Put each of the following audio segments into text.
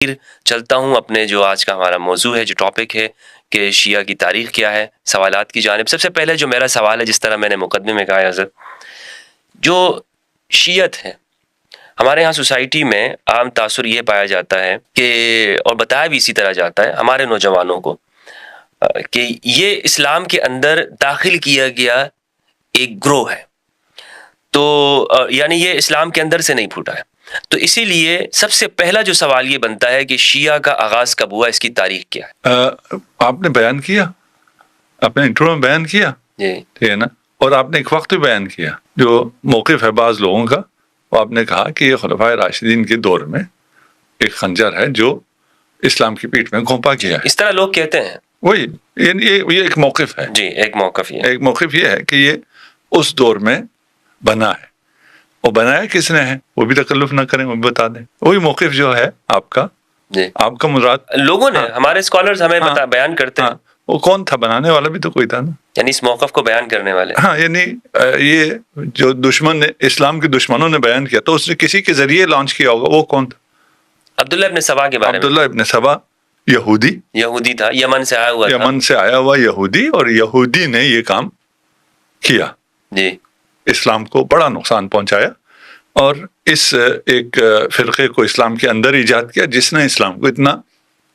چلتا ہوں اپنے جو آج کا ہمارا موضوع ہے، جو ٹاپک ہے کہ شیعہ کی تاریخ کیا ہے، سوالات کی جانب۔ سب سے پہلے جو میرا سوال ہے، جس طرح میں نے مقدمے میں کہا ہے حضرت، جو شیعت ہے ہمارے ہاں سوسائٹی میں عام تاثر یہ پایا جاتا ہے کہ، اور بتایا بھی اسی طرح جاتا ہے ہمارے نوجوانوں کو، کہ یہ اسلام کے اندر داخل کیا گیا ایک گروہ ہے، تو یعنی یہ اسلام کے اندر سے نہیں پھوٹا ہے۔ تو اسی لیے سب سے پہلا جو سوال یہ بنتا ہے کہ شیعہ کا آغاز کب ہوا، اس کی تاریخ کیا ہے؟ آپ نے بیان کیا، اپنے انٹرو میں بیان کیا، جی ٹھیک ہے نا، اور آپ نے ایک وقت بھی بیان کیا جو موقف ہے بعض لوگوں کا، وہ آپ نے کہا کہ یہ خلفائے راشدین کے دور میں ایک خنجر ہے جو اسلام کی پیٹھ میں گھونپا گیا ہے، اس طرح لوگ کہتے ہیں۔ وہی یہ ایک موقف ہے، جی ایک موقف یہ ایک موقف یہ ہے کہ یہ اس دور میں بنا ہے، اور بنایا کس نے ہے وہ بھی تکلف نہ کریں، وہ بھی بتا دیں۔ وہی موقف جو ہے آپ کا، جی آپ کا مراد لوگوں نے، ہمارے اسکالرز ہمیں بیان کرتے ہیں، وہ کون تھا؟ بنانے والا بھی تو کوئی تھا نا، یعنی اس موقف کو بیان کرنے والے۔ ہاں، یعنی یہ جو دشمن نے، اسلام کے دشمنوں نے بیان کیا تو اس نے کسی کے ذریعے لانچ کیا ہوگا، وہ کون تھا؟ عبداللہ ابن سبا کے بارے میں۔ عبداللہ ابن سبا یہودی تھا، یمن سے آیا ہوا تھا، یمن سے آیا ہوا یہودی، اور یہودی نے یہ کام کیا، جی اسلام کو بڑا نقصان پہنچایا، اور اس ایک فرقے کو اسلام کے اندر ایجاد کیا جس نے اسلام کو اتنا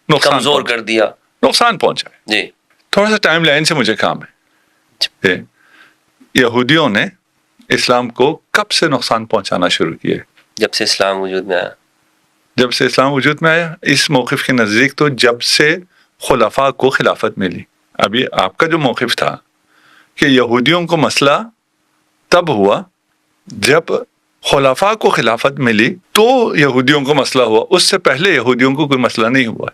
کمزور کر دیا، نقصان پہنچایا۔ جی تھوڑا سا ٹائم لائن سے مجھے کام ہے، یہودیوں نے اسلام کو کب سے نقصان پہنچانا شروع کیا؟ جب سے اسلام وجود میں آیا۔ جب سے اسلام وجود میں آیا، اس موقف کے نزدیک تو جب سے خلفاء کو خلافت ملی۔ ابھی آپ کا جو موقف تھا کہ یہودیوں کو مسئلہ تب ہوا جب خلفاء کو خلافت ملی تو یہودیوں کو مسئلہ ہوا، اس سے پہلے یہودیوں کو کوئی مسئلہ نہیں ہوا،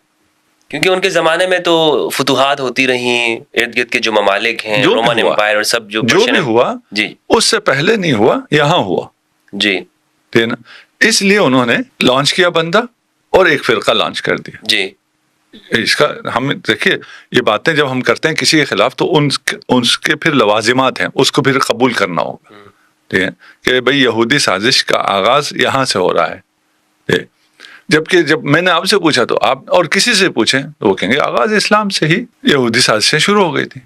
کیونکہ ان کے زمانے میں تو فتوحات ہوتی رہیں، ارد گرد کے جو ممالک ہیں، رومن امپائر اور سب جو بھی ہوا، جی اس سے پہلے نہیں ہوا، یہاں ہوا، جی ٹھیک ہے نا۔ اس لیے انہوں نے لانچ کیا بندہ، اور ایک فرقہ لانچ کر دیا۔ جی اس کا ہم دیکھیے، یہ باتیں جب ہم کرتے ہیں کسی کے خلاف تو ان کے پھر لوازمات ہیں، اس کو پھر قبول کرنا ہوگا، ٹھیک ہے، کہ بھئی یہودی سازش کا آغاز یہاں سے ہو رہا ہے۔ جبکہ جب میں نے آپ سے پوچھا تو آپ اور کسی سے پوچھیں تو وہ کہیں گے آغاز اسلام سے ہی یہودی سازشیں شروع ہو گئی تھی۔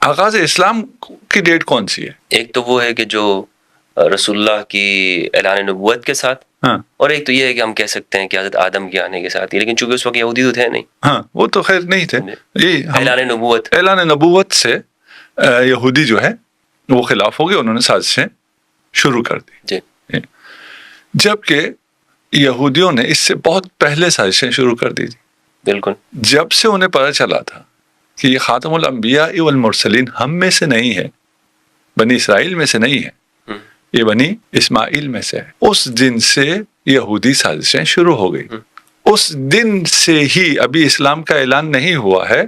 آغاز اسلام کی ڈیٹ کون سی ہے؟ ایک تو وہ ہے کہ جو رسول اللہ کی اعلان نبوت کے ساتھ، اور ایک تو یہ ہے کہ ہم کہہ سکتے ہیں کہ حضرت آدم کے آنے کے ساتھ ہی، لیکن چونکہ اس وقت یہودی تو تھے نہیں، ہاں وہ تو خیر نہیں تھے، اعلان نبوت سے یہودی جو ہے وہ خلاف ہو گئے، انہوں نے سازشیں شروع کر دی۔ جبکہ یہودیوں نے اس سے بہت پہلے سازشیں شروع کر دی تھی، بالکل، جب سے انہیں پتہ چلا تھا کہ یہ خاتم الانبیاء والمرسلین ہم میں سے نہیں ہے، بنی اسرائیل میں سے نہیں ہے، یہ بنی اسماعیل میں سے ہے، اس دن سے یہودی سازشیں شروع ہو گئی۔ اس دن سے ہی، ابھی اسلام کا اعلان نہیں ہوا ہے،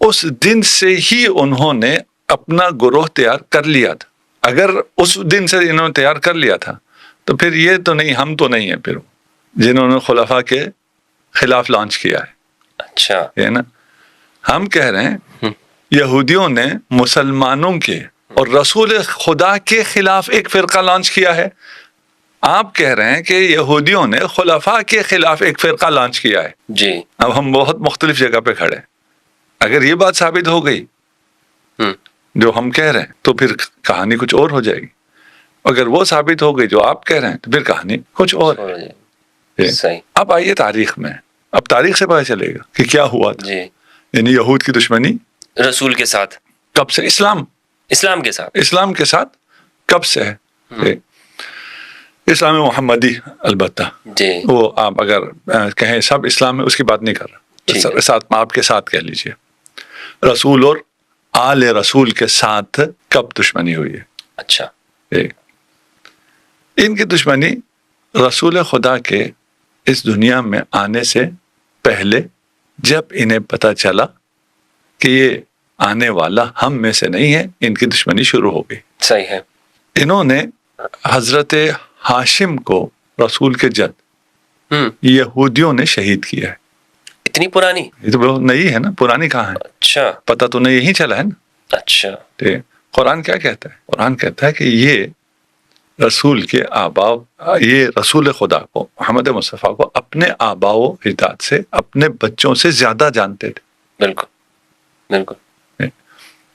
اس دن سے ہی انہوں نے اپنا گروہ تیار کر لیا تھا۔ اگر اس دن سے انہوں نے تیار کر لیا تھا تو پھر یہ تو نہیں، ہم تو نہیں ہیں پھر جنہوں نے خلفاء کے خلاف لانچ کیا ہے۔ اچھا ہے نا، ہم کہہ رہے ہیں یہودیوں نے مسلمانوں کے اور رسول خدا کے خلاف ایک فرقہ لانچ کیا ہے، آپ کہہ رہے ہیں کہ یہودیوں نے خلفاء کے خلاف ایک فرقہ لانچ کیا ہے۔ جی اب ہم بہت مختلف جگہ پہ کھڑے ہیں۔ اگر یہ بات ثابت ہو گئی جو ہم کہہ رہے ہیں تو پھر کہانی کچھ اور ہو جائے گی، اگر وہ ثابت ہو گئی جو آپ کہہ رہے ہیں تو پھر کہانی کچھ اور ہے۔ اب آئیے تاریخ میں، اب تاریخ سے پتہ چلے گا کہ کیا ہوا تھا۔ یعنی یہود کی دشمنی رسول کے ساتھ کب سے، اسلام کے ساتھ کب سے ہے؟ اسلام محمدی البتہ وہ آپ اگر کہیں سب اسلام میں، اس کی بات نہیں کر رہا، ساتھ آپ کے ساتھ کہہ لیجئے رسول اور آل رسول کے ساتھ کب دشمنی ہوئی ہے۔ اچھا، ان کی دشمنی رسول خدا کے اس دنیا میں آنے سے پہلے، جب انہیں پتہ چلا کہ یہ آنے والا ہم میں سے نہیں ہے، ان کی دشمنی شروع ہو گئی۔ صحیح ہے۔ انہوں نے حضرت ہاشم کو، رسول کے جد، یہودیوں نے شہید کیا ہے۔ اتنی پرانی؟ یہ تو بہت نئی ہے نا، پرانی کہاں ہے؟ اچھا، پتہ تو نہیں یہی چلا ہے نا۔ اچھا، قرآن کیا کہتا ہے؟ قرآن کہتا ہے کہ یہ رسول کے آبا، یہ رسول خدا کو محمد مصطفیٰ کو اپنے آبا و اجداد سے، اپنے بچوں سے زیادہ جانتے تھے. بالکل بالکل.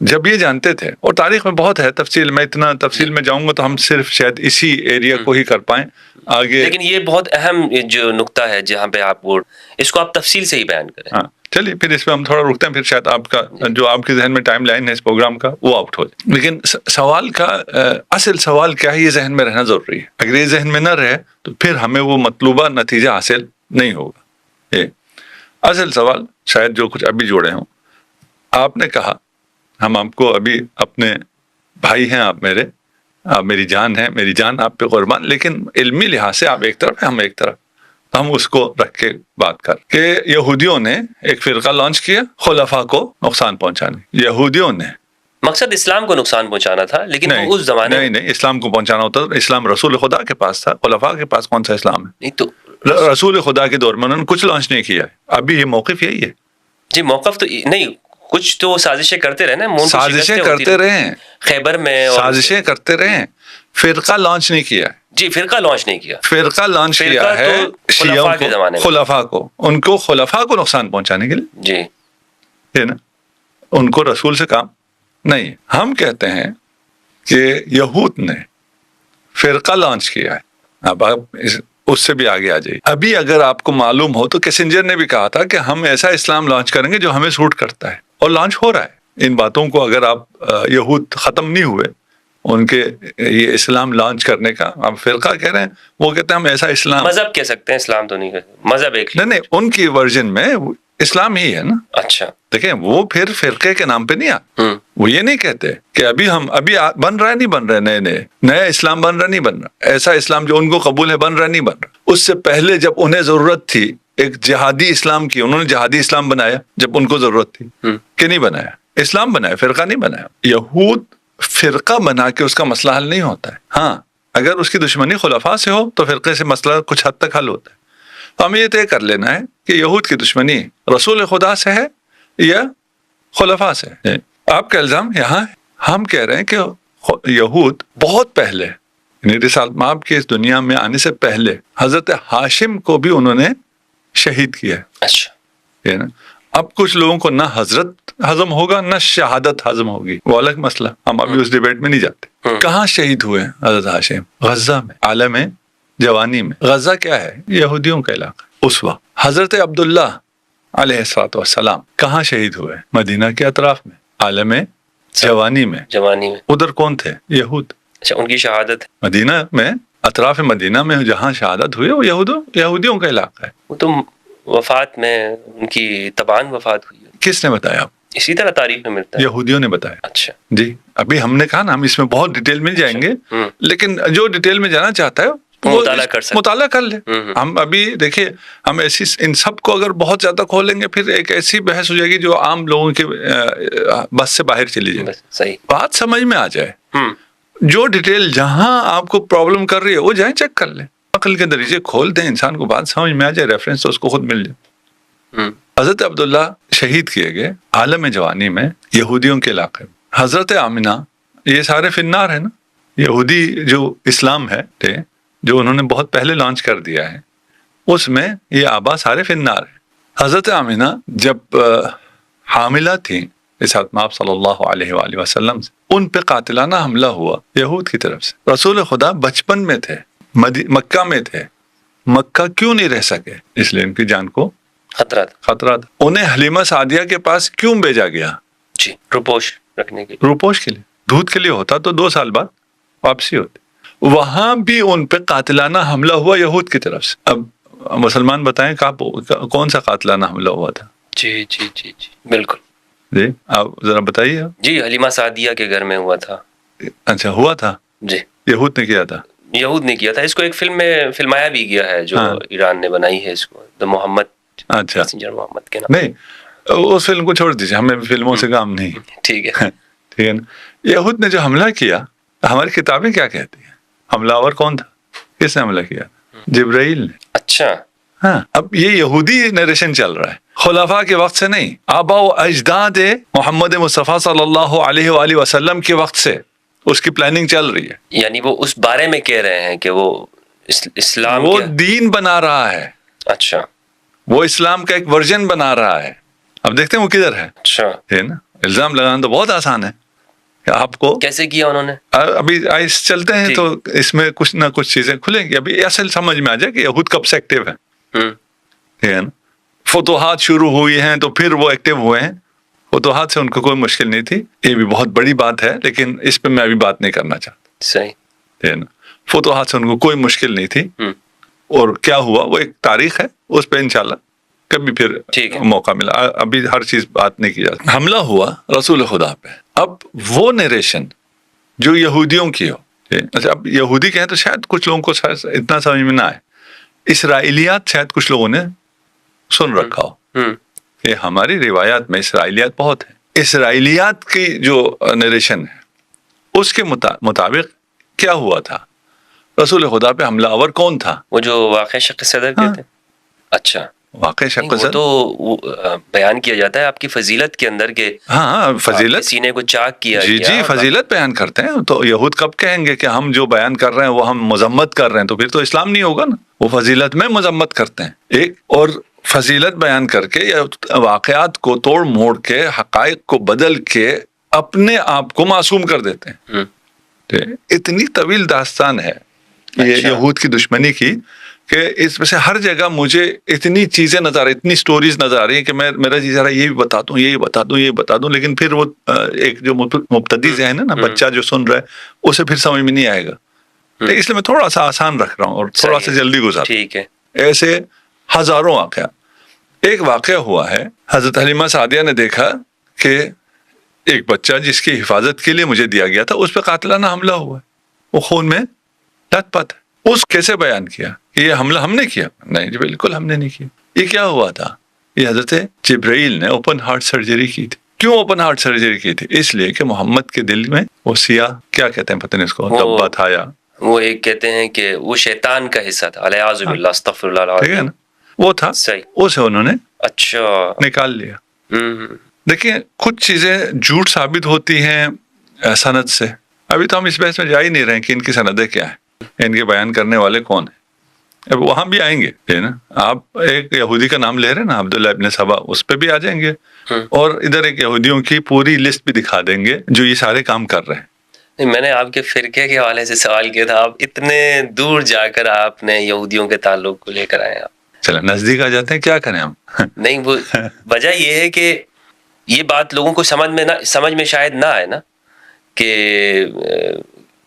جب یہ جانتے تھے، اور تاریخ میں بہت ہے تفصیل، میں اتنا تفصیل میں جاؤں گا تو ہم صرف شاید اسی ایریا کو ہی کر پائیں آگے. لیکن یہ بہت اہم جو نقطہ ہے جہاں پہ آپ اس کو آپ تفصیل سے ہی بیان کریں. ہاں چلیے پھر اس پہ ہم تھوڑا رکتے ہیں، پھر شاید آپ کا جو آپ کے ذہن میں ٹائم لائن ہے اس پروگرام کا وہ آؤٹ ہو جائے. لیکن سوال کا اصل سوال کیا ہے، یہ ذہن میں رہنا ضروری ہے. اگر یہ ذہن میں نہ رہے تو پھر ہمیں وہ مطلوبہ نتیجہ حاصل نہیں ہوگا. اصل سوال شاید جو کچھ ابھی جوڑے ہوں، آپ نے کہا ہم آپ کو ابھی اپنے بھائی ہیں، آپ میری جان ہیں، میری جان آپ پہ قربان، لیکن علمی لحاظ سے آپ ایک طرف ہیں، ہم ایک طرف. ہم اس کو رکھ کے بات کر کہ یہودیوں نے ایک فرقہ لانچ کیا خلفاء کو نقصان پہنچانے. یہودیوں نے مقصد اسلام کو نقصان پہنچانا تھا، لیکن وہ اس زمانے نہیں اسلام کو پہنچانا ہوتا تو اسلام رسول خدا کے پاس تھا. خلفاء کے پاس کون سا اسلام ہے؟ نہیں تو رسول خدا کے دور میں انہوں نے کچھ لانچ نہیں کیا ہے. ابھی یہ موقف یہی ہے. جی موقف تو نہیں، کچھ تو سازشیں کرتے رہے نا، سازشیں کرتے رہے خیبر میں، سازشیں کرتے رہے. فرقہ لانچ نہیں کیا ہے. جی فرقہ لانچ نہیں کیا، فرقہ لانچ کیا ہے شیعوں کو، خلفاء کو، ان کو خلفاء کو نقصان پہنچانے کے لیے. جی ہے نا، ان کو رسول سے کام نہیں. ہم کہتے ہیں کہ یہود نے فرقہ لانچ کیا ہے. اب آپ اس سے بھی آگے آ جائیے. ابھی اگر آپ کو معلوم ہو تو کیسنجر نے بھی کہا تھا کہ ہم ایسا اسلام لانچ کریں گے جو ہمیں سوٹ کرتا ہے، اور لانچ ہو رہا ہے. ان باتوں کو اگر آپ یہود ختم نہیں ہوئے ان کے یہ اسلام لانچ کرنے کا، آپ فرقہ کہہ رہے ہیں، وہ کہتے ہیں ہم ایسا اسلام، مذہب کہہ سکتے ہیں، اسلام تو نہیں کہتے، مذہب ایک نہیں ان کی ورژن میں اسلام ہی ہے نا. اچھا دیکھیں وہ پھر فرقے کے نام پہ نہیں آتے. وہ یہ نہیں کہتے کہ ابھی بن رہا ہے، نہیں بن رہا ہے، نیا اسلام بن رہا نہیں بن رہا، ایسا اسلام جو ان کو قبول ہے بن رہا نہیں بن رہا. اس سے پہلے جب انہیں ضرورت تھی ایک جہادی اسلام کی، انہوں نے جہادی اسلام بنایا. جب ان کو ضرورت تھی کہ نہیں بنایا، اسلام بنایا، فرقہ نہیں بنایا. یہود فرقہ بنا کے اس کا مسئلہ حل نہیں ہوتا ہے. ہاں اگر اس کی دشمنی خلفاء سے ہو تو فرقے سے مسئلہ کچھ حد تک حل ہوتا ہے. ہمیں یہ طے کر لینا ہے کہ یہود کی دشمنی رسول خدا سے ہے یا خلفاء سے ہے. آپ کا الزام یہاں ہے. ہم کہہ رہے ہیں کہ یہود بہت پہلے، یعنی رسالت مآب کے اس دنیا میں آنے سے پہلے حضرت ہاشم کو بھی انہوں نے شہید کیا ہے. اچھا، اب کچھ لوگوں کو نہ حضرت ہضم ہوگا نہ شہادت ہضم ہوگی، وہ الگ مسئلہ، ہم ابھی اس ڈیبیٹ میں نہیں جاتے. کہاں شہید ہوئے حضرت ہاشم؟ غزہ میں، عالم جوانی میں. غزہ کیا ہے؟ یہودیوں کا علاقہ. اس وقت حضرت عبداللہ علیہ السلام کہاں شہید ہوئے؟ مدینہ کے اطراف میں، عالم جوانی میں. ادھر کون تھے؟ یہود. اچھا، ان کی شہادت مدینہ میں، اطراف مدینہ میں جہاں شہادت ہوئی وہ یہودیوں کا علاقہ ہے. وہ تو وفات میں ان کی تبان وفات ہوئی. کس نے بتایا؟ اسی طرح تاریخ میں ملتا ہے، یہودیوں نے بتایا. اچھا جی، ابھی ہم نے کہا نا ہم اس میں بہت ڈیٹیل مل جائیں گے، لیکن جو ڈیٹیل میں جانا چاہتا ہے مطالعہ کر لے. ہم ابھی دیکھیے، ہم ایسی ان سب کو اگر بہت زیادہ کھولیں گے پھر ایک ایسی بحث ہو جائے گی جو عام لوگوں کے بس سے باہر چلی جائے. صحیح بات سمجھ میں آ جائے. جو ڈیٹیل جہاں آپ کو پرابلم کر رہی ہے وہ جائیں چیک کر لیں، عقل کے دریچے کھول دیں، انسان کو بات سمجھ میں آ جائے، ریفرنس تو اس کو خود مل جائے. حضرت عبداللہ شہید کیے گئے عالم جوانی میں، یہودیوں کے علاقے میں. حضرت آمنہ، یہ سارے فی النار ہیں نا. یہودی جو اسلام ہے جو انہوں نے بہت پہلے لانچ کر دیا ہے، اس میں یہ آبا سارے فی النار ہیں. حضرت آمنہ جب حاملہ تھیں رسالت مآب صلی اللہ علیہ وآلہ وسلم سے، ان پہ قاتلانہ حملہ ہوا یہود کی طرف سے. رسول خدا بچپن میں تھے، مکہ میں تھے. مکہ کیوں نہیں رہ سکے؟ اس لیے ان کی جان کو خطرہ تھا. انہیں حلیمہ سعدیہ کے پاس کیوں بھیجا گیا؟ جی، روپوش رکھنے کے لیے. روپوش کے لیے. دودھ کے لیے ہوتا تو 2 سال بعد واپسی ہوتی. وہاں بھی ان پہ قاتلانہ حملہ ہوا یہود کی طرف سے. اب مسلمان بتائیں کون سا قاتلانہ حملہ ہوا تھا؟ جی جی جی جی بالکل. جی آپ ذرا بتائیے. جی حلیمہ سعدیہ کے گھر میں ہوا تھا. اچھا، ہوا تھا. جی، یہود نے کیا تھا. یہود نے کیا تھا. اس کو ایک فلم میں فلمایا بھی گیا ہے جو ایران نے بنائی ہے، اس کو دا محمد. اچھا، محمد کے نام. نہیں اس فلم کو چھوڑ دیجیے، ہمیں فلموں سے کام نہیں. ٹھیک ہے ٹھیک ہے نا. یہود نے جو حملہ کیا، ہماری کتابیں کیا کہتی ہیں؟ حملہ آور کون تھا؟ کس نے حملہ کیا؟ جبرائیل نے. اچھا ہاں، اب یہ یہودی نریشن چل رہا ہے، خلفاء کے وقت سے نہیں، آبا و اجداد محمد مصطفیٰ صلی اللہ علیہ وآلہ وسلم کے وقت سے اس کی پلاننگ چل رہی ہے. یعنی وہ اس بارے میں کہہ رہے ہیں کہ وہ اسلام وہ دین بنا رہا ہے. اچھا. وہ اسلام کا ایک ورژن بنا رہا ہے. اب دیکھتے ہیں وہ کدھر ہے. اچھا. ہے نا. الزام لگانا تو بہت آسان ہے. آپ کو کیسے کیا انہوں نے؟ ابھی آئس چلتے ہیں تو اس میں کچھ نہ کچھ چیزیں کھلیں گی. ابھی اصل سمجھ میں آ جائے کہ یہود کب سے ایکٹیو ہے نا. فتوحات شروع ہوئی ہیں تو پھر وہ ایکٹیو ہوئے ہیں. فتوحات سے ان کو کوئی مشکل نہیں تھی. یہ بھی بہت بڑی بات ہے لیکن اس پہ میں ابھی بات نہیں کرنا چاہتا. صحیح ہے نا. فتوحات سے ان کو کوئی مشکل نہیں تھی. اور کیا ہوا وہ ایک تاریخ ہے, اس پہ انشاءاللہ کبھی پھر موقع ملا. ابھی ہر چیز بات نہیں کی جاتی. حملہ ہوا رسول خدا پہ. اب وہ نیریشن جو یہودیوں کی ہو, اچھا اب یہودی کہیں تو شاید کچھ لوگوں کو اتنا سمجھ میں نہ آئے. اسرائیلیات شاید کچھ لوگوں نے سن رکھا ہو. یہ ہماری روایات میں اسرائیلیات بہت ہیں. اسرائیلیات کی جو نیریشن ہے اس کے مطابق کیا ہوا تھا, رسول خدا پہ حملہ آور کون تھا؟ وہ جو واقع شق صدر کہتے ہیں. اچھا. واقع شق وہ تو بیان کیا جاتا ہے آپ کی فضیلت کے اندر کے. ہاں فضیلت, سینے کو چاک کیا. جی فضیلت بیان کرتے ہیں. تو یہود کب کہیں گے کہ ہم جو بیان کر رہے ہیں وہ ہم مذمت کر رہے ہیں, تو پھر تو اسلام نہیں ہوگا نا. وہ فضیلت میں مذمت کرتے ہیں ایک, اور فضیلت بیان کر کے یا واقعات کو توڑ موڑ کے حقائق کو بدل کے اپنے آپ کو معصوم کر دیتے ہیں. اتنی طویل داستان ہے یہ یہود کی دشمنی کی کہ اس میں سے ہر جگہ مجھے اتنی چیزیں نظر آ رہی, اتنی سٹوریز نظر آ رہی ہیں کہ میرا جی ذرا یہ بھی بتا دوں, یہ بتا دوں, یہ بتا دوں, لیکن پھر وہ ایک جو مبتدی ذہن ہے نا, بچہ جو سن رہا ہے اسے پھر سمجھ میں نہیں آئے گا. اس لیے میں تھوڑا سا آسان رکھ رہا ہوں اور تھوڑا سا جلدی گزار. ٹھیک ہے. ایسے ہزاروں واقعہ. ایک واقعہ ہوا ہے, حضرت حلیمہ سعدیہ نے دیکھا کہ ایک بچہ جس کی حفاظت کے لیے مجھے دیا گیا تھا اس پہ قاتلانہ حملہ ہوا ہے, وہ خون میں لت پت ہے. اس کیسے بیان کیا کہ یہ حملہ ہم نے کیا؟ نہیں جی بالکل ہم نے نہیں کیا. یہ کیا ہوا تھا؟ یہ حضرت جبرائیل نے اوپن ہارٹ سرجری کی تھی. کیوں اوپن ہارٹ سرجری کی تھی؟ اس لیے کہ محمد کے دل میں وہ سیاہ کیا کہتے ہیں پتہ نہیں اس کو, دبا تھا, یا وہ ایک کہتے ہیں کہ وہ شیطان کا حصہ تھا. الیاذ باللہ, استغفر اللہ العظیم. ٹھیک ہے نا, وہ تھا. اسے انہوں نے اچھا نکال لیا. دیکھیں کچھ چیزیں جھوٹ ثابت ہوتی ہیں سند سے. ابھی تو ہم اس بحث میں جا ہی نہیں رہے کہ ان کی سندیں کیا ہیں, ان کے بیان کرنے والے کون ہیں. اب وہاں بھی آئیں گے ہے نا. آپ ایک یہودی کا نام لے رہے ہیں نا, عبداللہ ابن سبا, اس پہ بھی آ جائیں گے. اور ادھر ایک یہودیوں کی پوری لسٹ بھی دکھا دیں گے جو یہ سارے کام کر رہے ہیں. نہیں, میں نے آپ کے فرقے کے حوالے سے سوال کیا تھا. آپ اتنے دور جا کر آپ نے یہودیوں کے تعلق کو لے کر آئے. آپ چلیں نزدیک آ جاتے ہیں, کیا کریں ہم. نہیں, وہ وجہ یہ ہے کہ یہ بات لوگوں کو سمجھ میں شاید نہ آئے نا, کہ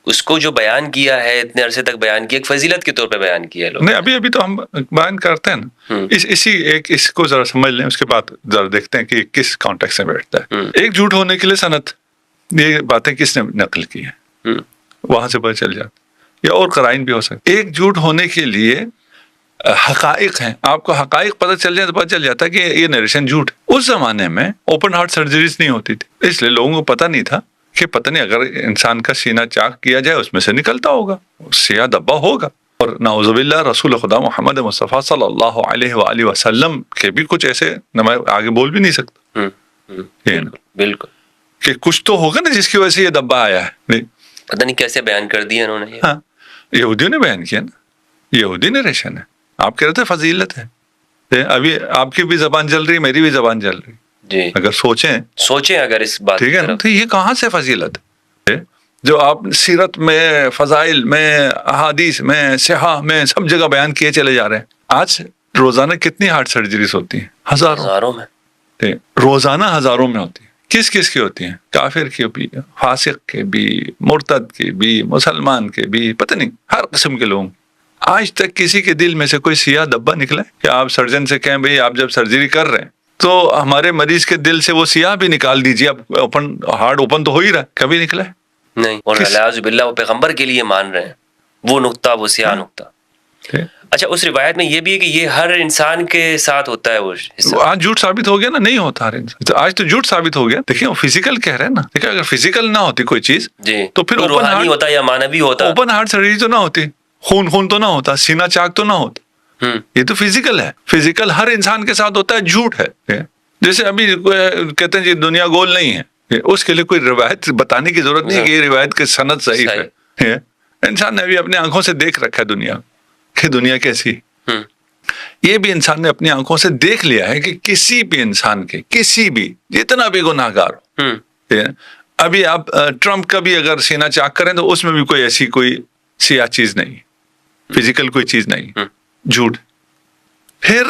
اس کو جو بیان کیا ہے اتنے عرصے تک بیان کیا, ایک فضیلت کے طور پہ بیان کیا ہے لوگ. نہیں, ابھی تو ہم بیان کرتے ہیں نا. اسی ایک اس کو ذرا سمجھ لیں, اس کے بعد ذرا دیکھتے ہیں کہ کس کانٹیکسٹ میں بیٹھتا ہے. ایک جھوٹ ہونے کے لیے سند, یہ باتیں کس نے نقل کی ہیں وہاں سے پتہ چل جاتا, یا اور قرائن بھی ہو سکتے. ایک جھوٹ ہونے کے لیے حقائق ہیں. آپ کو حقائق پتہ چل جائے تو پتہ چل جاتا ہے کہ یہ نیریشن جھوٹ ہے. اس زمانے میں اوپن ہارٹ سرجریز نہیں ہوتی تھی, اس لیے لوگوں کو پتہ نہیں تھا کہ پتہ نہیں اگر انسان کا سینہ چاک کیا جائے اس میں سے نکلتا ہوگا, سیاہ دبا ہوگا. اور نعوذ باللہ رسول خدا محمد مصطفیٰ صلی اللہ علیہ وآلہ وسلم کے بھی کچھ ایسے میں آگے بول بھی نہیں سکتا. بالکل کہ کچھ تو ہوگا نا جس کی وجہ سے یہ دبا آیا ہے. نہیں پتہ نہیں کیسے بیان کر دیا انہوں نے. ہاں یہودیوں نے بیان کیا نا, یہودی نیریشن ہے. آپ کہہ رہے تھے فضیلت ہے. ابھی آپ کی بھی زبان چل رہی, میری بھی زبان چل رہی جی. اگر سوچیں اگر اس بات, ٹھیک ہے نا, تو یہ کہاں سے فضیلت ہے جو آپ سیرت میں, فضائل میں, احادیث میں, صحاح میں سب جگہ بیان کیے چلے جا رہے ہیں. آج روزانہ کتنی ہارٹ سرجریز ہوتی ہیں؟ ہزاروں میں. روزانہ ہزاروں میں ہوتی ہیں. کس کس کی ہوتی ہیں؟ کافر کی بھی, فاسق کے بھی, مرتد کے بھی, مسلمان کے بھی, پتہ نہیں ہر قسم کے لوگ. آج تک کسی کے دل میں سے کوئی سیاہ دبا نکلا ہے کہ آپ سرجن سے کہیں بھئی آپ جب سرجری کر رہے ہیں تو ہمارے مریض کے دل سے وہ سیاہ بھی نکال دیجیے, اب ہارٹ اوپن تو ہو ہی رہا ہے, کبھی نکلا ہے؟ نہیں. اور الیاذ باللہ وہ پیغمبر کے لیے مان رہے ہیں وہ نقطہ, وہ سیاہ نقطہ. اچھا, اس روایت میں یہ بھی ہے کہ یہ ہر انسان کے ساتھ ہوتا ہے. وہ آج جھوٹ ثابت ہو گیا نا, نہیں ہوتا ہر انسان. آج تو جھوٹ ثابت ہو گیا. دیکھیں وہ فزیکل کہہ رہے ہیں نا, دیکھیں اگر فزیکل نہ ہوتی کوئی چیز جی تو پھر روحانی ہوتا یا مانوی ہوتا, اوپن ہارٹ سرجری تو نہ ہوتی, خون تو نہ ہوتا, سینہ چاک تو نہ ہوتا. یہ تو فزیکل ہے. فزیکل ہر انسان کے ساتھ ہوتا ہے, جھوٹ ہے. جیسے ابھی کہتے ہیں جی دنیا گول نہیں ہے, اس کے لیے کوئی روایت بتانے کی ضرورت نہیں کہ یہ روایت کی سند صحیح ہے. انسان نے ابھی اپنے آنکھوں سے دیکھ رکھا ہے دنیا کہ دنیا کیسی. یہ بھی انسان نے اپنی آنکھوں سے دیکھ لیا ہے کہ کسی بھی انسان کے کسی بھی جتنا بھی گناہ گار ہو. ابھی آپ ٹرمپ کا بھی اگر سینہ چاک کریں تو اس میں بھی کوئی ایسی کوئی سیاہ چیز نہیں, فزیکل کوئی چیز نہیں, جھوٹ. پھر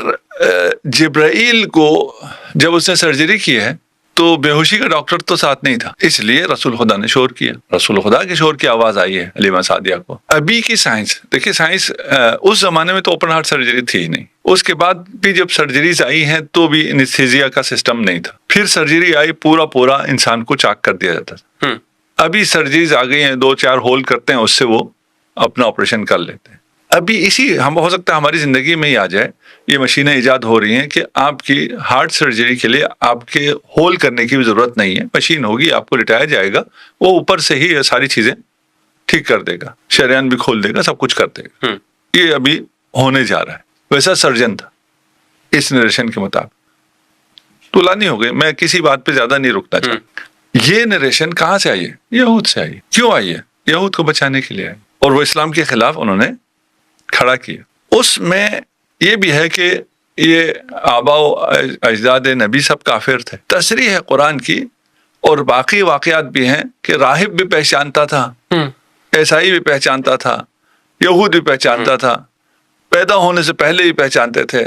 جبرائیل کو جب اس نے سرجری کی ہے تو بے ہوشی کا ڈاکٹر تو ساتھ نہیں تھا, اس لیے رسول خدا نے شور کیا, رسول خدا کے شور کی آواز آئی ہے حلیمہ سعدیہ کو. ابھی کی سائنس دیکھیے, سائنس اس زمانے میں تو اوپن ہارٹ سرجری تھی ہی نہیں, اس کے بعد بھی جب سرجریز آئی ہیں تو بھی انستھیزیا کا سسٹم نہیں تھا. پھر سرجری آئی, پورا انسان کو چاک کر دیا جاتا تھا. ابھی سرجریز آ گئی ہیں, 2-4 ہول کرتے ہیں, اس سے وہ اپنا آپریشن کر لیتے ہیں. ابھی اسی ہم ہو سکتا ہے ہماری زندگی میں ہی آ جائے, یہ مشینیں ایجاد ہو رہی ہیں کہ آپ کی ہارٹ سرجری کے لیے آپ کے ہول کرنے کی بھی ضرورت نہیں ہے, مشین ہوگی, آپ کو لٹایا جائے گا, وہ اوپر سے ہی ساری چیزیں ٹھیک کر دے گا, شریان بھی کھول دے گا, سب کچھ کر دے گا. یہ ابھی ہونے جا رہا ہے. ویسا سرجن تھا اس نریشن کے مطابق. طولانی ہو گئی, میں کسی بات پہ زیادہ نہیں رکنا چاہتا. یہ نریشن کہاں سے آئی ہے؟ یہود سے آئی. کیوں آئی ہے؟ یہود کو بچانے کے لیے آئی, اور وہ اسلام کے خلاف انہوں نے کھڑا کیا. اس میں یہ بھی ہے کہ یہ آبا و اجداد نبی سب کافر تھے. تصریح ہے قرآن کی, اور باقی واقعات بھی ہیں کہ راہب بھی پہچانتا تھا, عیسائی بھی پہچانتا تھا, یہود بھی پہچانتا تھا, پیدا ہونے سے پہلے بھی پہچانتے تھے,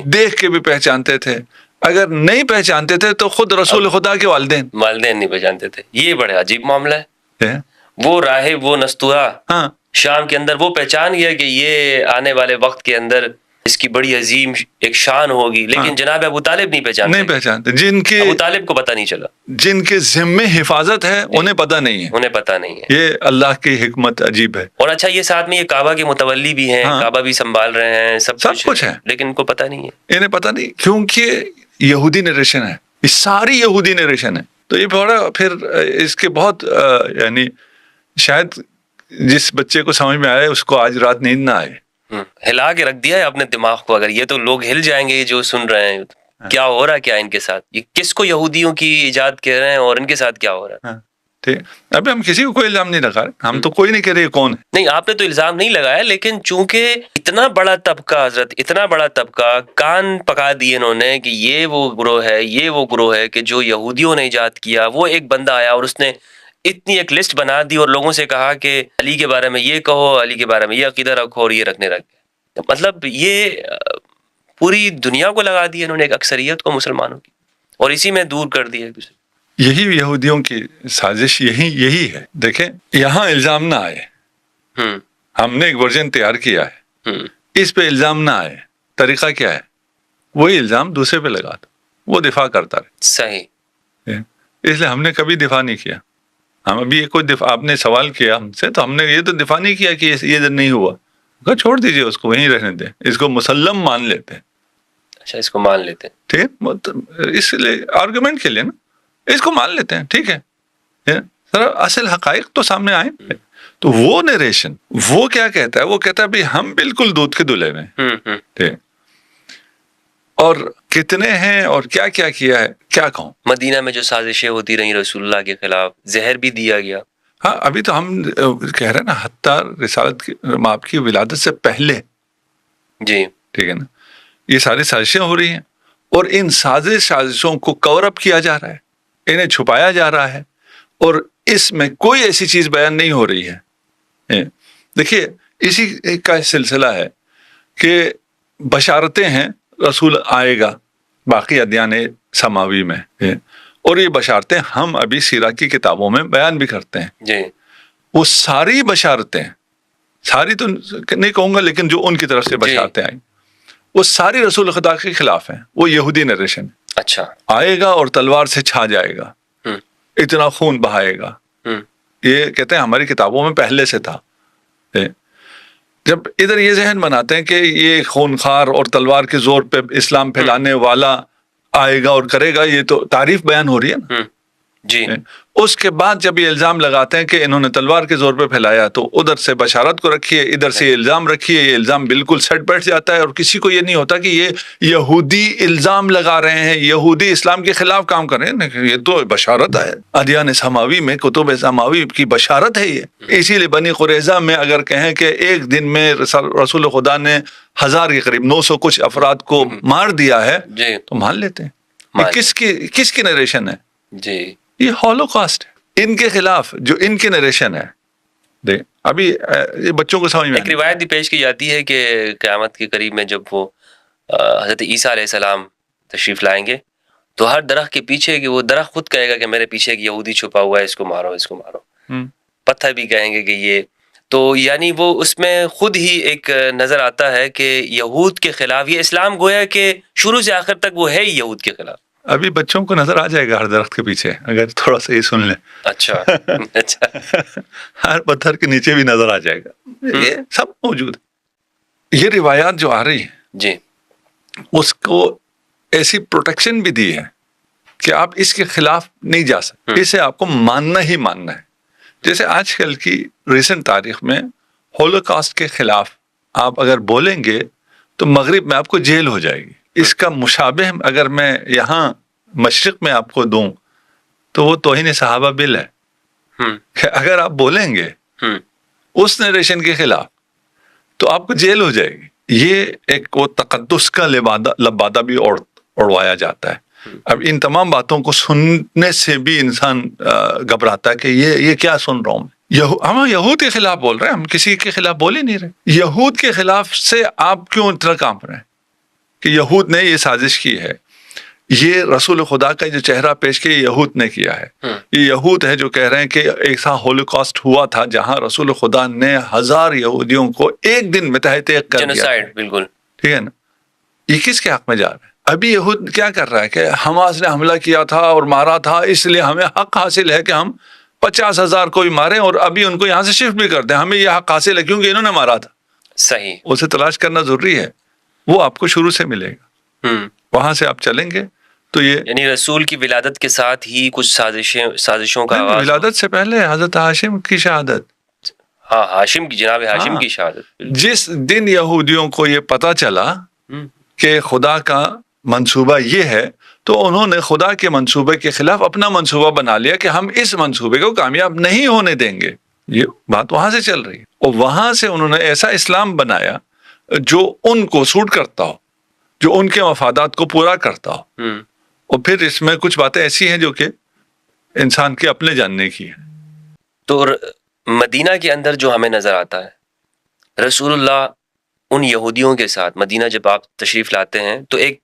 دیکھ کے بھی پہچانتے تھے. اگر نہیں پہچانتے تھے تو خود رسول خدا کے والدین نہیں پہچانتے تھے. یہ بڑے عجیب معاملہ ہے. وہ راہب, وہ نستوہا شام کے اندر وہ پہچان گیا کہ یہ آنے والے وقت کے اندر اس کی بڑی عظیم ایک شان ہوگی, لیکن جناب ابو طالب نہیں پہچانتے. جن کے ابو طالب کو پتہ نہیں چلا, جن کے ذمے حفاظت ہے انہیں پتہ نہیں ہے. یہ اللہ کی حکمت عجیب ہے. اور اچھا, یہ ساتھ میں یہ کعبہ کے متولی بھی ہیں, کعبہ بھی سنبھال رہے ہیں, سب کچھ ہے, لیکن ان کو پتہ نہیں ہے. انہیں پتہ نہیں, کیونکہ یہودی نریشن ہے, یہ ساری یہودی نریشن ہے. تو یہ بڑا پھر اس کے بہت یعنی شاید جس بچے کو سمجھ میں آئے اس کو آج رات نیند نہ آئے. ہلا کے رکھ دیا ہے اپنے دماغ کو. اگر یہ تو لوگ ہل جائیں گے جو سن رہے ہیں, کیا ہو رہا ہے, کیا ان کے ساتھ, یہ کس کو یہودیوں کی ایجاد کہہ رہے ہیں اور ان کے ساتھ کیا ہو رہا ہے. ٹھیک, ابھی ہم کسی کو کوئی الزام نہیں لگا رہے, ہم تو کوئی نہیں کہہ رہے کون ہے. نہیں, آپ نے تو الزام نہیں لگایا, لیکن چونکہ اتنا بڑا طبقہ حضرت, اتنا بڑا طبقہ کان پکا دیے انہوں نے کہ یہ وہ گروہ ہے, یہ وہ گروہ ہے کہ جو یہودیوں نے ایجاد کیا. وہ ایک بندہ آیا اور اس نے اتنی ایک لسٹ بنا دی اور لوگوں سے کہا کہ علی کے بارے میں یہ کہو, علی کے بارے میں یہ عقیدہ رکھو, اور یہ رکھنے رکھ گئے. مطلب یہ پوری دنیا کو لگا دیا انہوں نے, ایک اکثریت کو مسلمانوں کی, اور اسی میں دور کر دیا ایک دوسرے. یہی یہودیوں کی سازش یہی ہے. دیکھیں, یہاں الزام نہ آئے, ہم نے ایک ورژن تیار کیا ہے, اس پہ الزام نہ آئے. طریقہ کیا ہے؟ وہی الزام دوسرے پہ لگا دو, وہ دفاع کرتا رہے. صحیح. اس لیے ہم نے کبھی دفاع نہیں کیا. ہم ابھی کوئی دفاع, آپ نے سوال کیا ہم سے تو ہم نے یہ تو دفاع نہیں کیا کہ یہ نہیں ہوا. چھوڑ دیجئے اس کو, وہیں رہنے دیں, اس کو مسلم مان لیتے ہیں. اچھا, اس کو مان لیتے ہیں. ٹھیک, اس لیے آرگومنٹ کے لیے نا اس کو مان لیتے ہیں. ٹھیک ہے, ذرا اصل حقائق تو سامنے آئے. تو وہ نریشن وہ کیا کہتا ہے؟ وہ کہتا ہے بھی ہم بالکل دودھ کے دلہے میں. ٹھیک, اور کتنے ہیں اور کیا کیا ہے کیا کہوں. مدینہ میں جو سازشیں ہوتی رہیں رسول اللہ کے خلاف, زہر بھی دیا گیا. ہاں, ابھی تو ہم کہہ رہے ہیں نا, حتیٰ رسالت کی آپ کی ولادت سے پہلے. جی ٹھیک ہے نا, یہ ساری سازشیں ہو رہی ہیں, اور ان سازشوں کو کور اپ کیا جا رہا ہے, انہیں چھپایا جا رہا ہے, اور اس میں کوئی ایسی چیز بیان نہیں ہو رہی ہے. دیکھیے, اسی کا سلسلہ ہے کہ بشارتیں ہیں رسول آئے گا باقی ادیان سماوی میں, اور یہ بشارتیں ہم ابھی سیرہ کی کتابوں میں بیان بھی کرتے ہیں. جی, وہ ساری بشارتیں, ساری تو نہیں کہوں گا, لیکن جو ان کی طرف سے بشارتیں آئیں وہ ساری رسول خدا کے خلاف ہیں. وہ یہودی نریشن. اچھا, آئے گا اور تلوار سے چھا جائے گا, اتنا خون بہائے گا. یہ کہتے ہیں ہماری کتابوں میں پہلے سے تھا. جب ادھر یہ ذہن بناتے ہیں کہ یہ خونخوار اور تلوار کے زور پہ اسلام پھیلانے والا آئے گا اور کرے گا, یہ تو تعریف بیان ہو رہی ہے نا. جی اس کے بعد جب یہ الزام لگاتے ہیں کہ انہوں نے تلوار کے زور پہ پھیلایا تو ادھر سے بشارت کو رکھیے, ادھر سے یہ الزام رکھیے, یہ الزام بالکل سیٹ بیٹھ جاتا ہے اور کسی کو یہ نہیں ہوتا کہ یہ یہودی الزام لگا رہے ہیں, یہودی اسلام کے خلاف کام کر رہے ہیں. یہ تو بشارت ہے, ادیان سماوی میں, کتب سماوی کی بشارت ہے یہ. اسی لیے بنی قریظہ میں اگر کہیں کہ ایک دن میں رسول خدا نے 1000 کے قریب 900 کچھ افراد کو مار دیا ہے تو مان لیتے ہیں. یہ کس کی نریشن ہے؟ جی یہ ہولوکاسٹ ہے, ان کے خلاف جو ان کی نریشن ہے. ابھی یہ بچوں کو سمجھ میں ایک روایت بھی پیش کی جاتی ہے کہ قیامت کے قریب میں جب وہ حضرت عیسیٰ علیہ السلام تشریف لائیں گے تو ہر درخت کے پیچھے کہ وہ درخت خود کہے گا کہ میرے پیچھے ایک یہودی چھپا ہوا ہے, اس کو مارو, اس کو مارو. پتھر بھی کہیں گے کہ یہ تو یعنی وہ اس میں خود ہی ایک نظر آتا ہے کہ یہود کے خلاف یہ اسلام گویا کہ شروع سے آخر تک وہ ہے ہی یہود کے خلاف. ابھی بچوں کو نظر آ جائے گا ہر درخت کے پیچھے, اگر تھوڑا سا یہ سن لیں. اچھا اچھا ہر پتھر کے نیچے بھی نظر آ جائے گا, یہ سب موجود ہے. یہ روایات جو آ رہی ہیں جی اس کو ایسی پروٹیکشن بھی دی ہے کہ آپ اس کے خلاف نہیں جا سکتے, اسے آپ کو ماننا ہی ماننا ہے. جیسے آج کل کی ریسنٹ تاریخ میں ہولوکاسٹ کے خلاف آپ اگر بولیں گے تو مغرب میں آپ کو جیل ہو جائے گی. اس کا مشابہ اگر میں یہاں مشرق میں آپ کو دوں تو وہ توہین صحابہ بل ہے کہ اگر آپ بولیں گے اس نریشن کے خلاف تو آپ کو جیل ہو جائے گی. یہ ایک وہ تقدس کا لبادہ بھی اڑوایا جاتا ہے. اب ان تمام باتوں کو سننے سے بھی انسان گھبراتا ہے کہ یہ کیا سن رہا ہوں میں. ہم یہود کے خلاف بول رہے ہیں, ہم کسی کے خلاف بول ہی نہیں رہے. یہود کے خلاف سے آپ کیوں اتنا کانپ رہے ہیں کہ یہود نے یہ سازش کی ہے, یہ رسول خدا کا جو چہرہ پیش کیا یہود نے کیا ہے. یہ یہود ہے جو کہہ رہے ہیں کہ ایک سا ہولوکاسٹ ہوا تھا جہاں رسول خدا نے 1000 یہودیوں کو ایک دن میں تہہ تیغ کر دیا. بالکل ٹھیک ہے نا. یہ کس کے حق میں جا رہا ہے؟ ابھی یہود کیا کر رہا ہے کہ حماس نے حملہ کیا تھا اور مارا تھا, اس لیے ہمیں حق حاصل ہے کہ ہم 50,000 کو بھی ماریں اور ابھی ان کو یہاں سے شفٹ بھی کر دیں. ہمیں یہ حق حاصل ہے کیونکہ انہوں نے مارا تھا. صحیح, اسے تلاش کرنا ضروری ہے, وہ آپ کو شروع سے ملے گا. وہاں سے آپ چلیں گے تو یہ یعنی رسول کی ولادت کے ساتھ ہی کچھ سازشوں کا آغاز. ولادت سے پہلے حضرت ہاشم کی شہادت, ہاں ہاشم کی, جناب ہاشم کی شہادت. جس دن یہودیوں کو یہ پتا چلا کہ خدا کا منصوبہ یہ ہے تو انہوں نے خدا کے منصوبے کے خلاف اپنا منصوبہ بنا لیا کہ ہم اس منصوبے کو کامیاب نہیں ہونے دیں گے. یہ بات وہاں سے چل رہی ہے اور وہاں سے انہوں نے ایسا اسلام بنایا جو ان کو سوٹ کرتا ہو, جو ان کے مفادات کو پورا کرتا ہو. اور پھر اس میں کچھ باتیں ایسی ہیں جو کہ انسان کے اپنے جاننے کی ہیں. تو مدینہ کے اندر جو ہمیں نظر آتا ہے رسول اللہ ان یہودیوں کے ساتھ مدینہ جب آپ تشریف لاتے ہیں تو ایک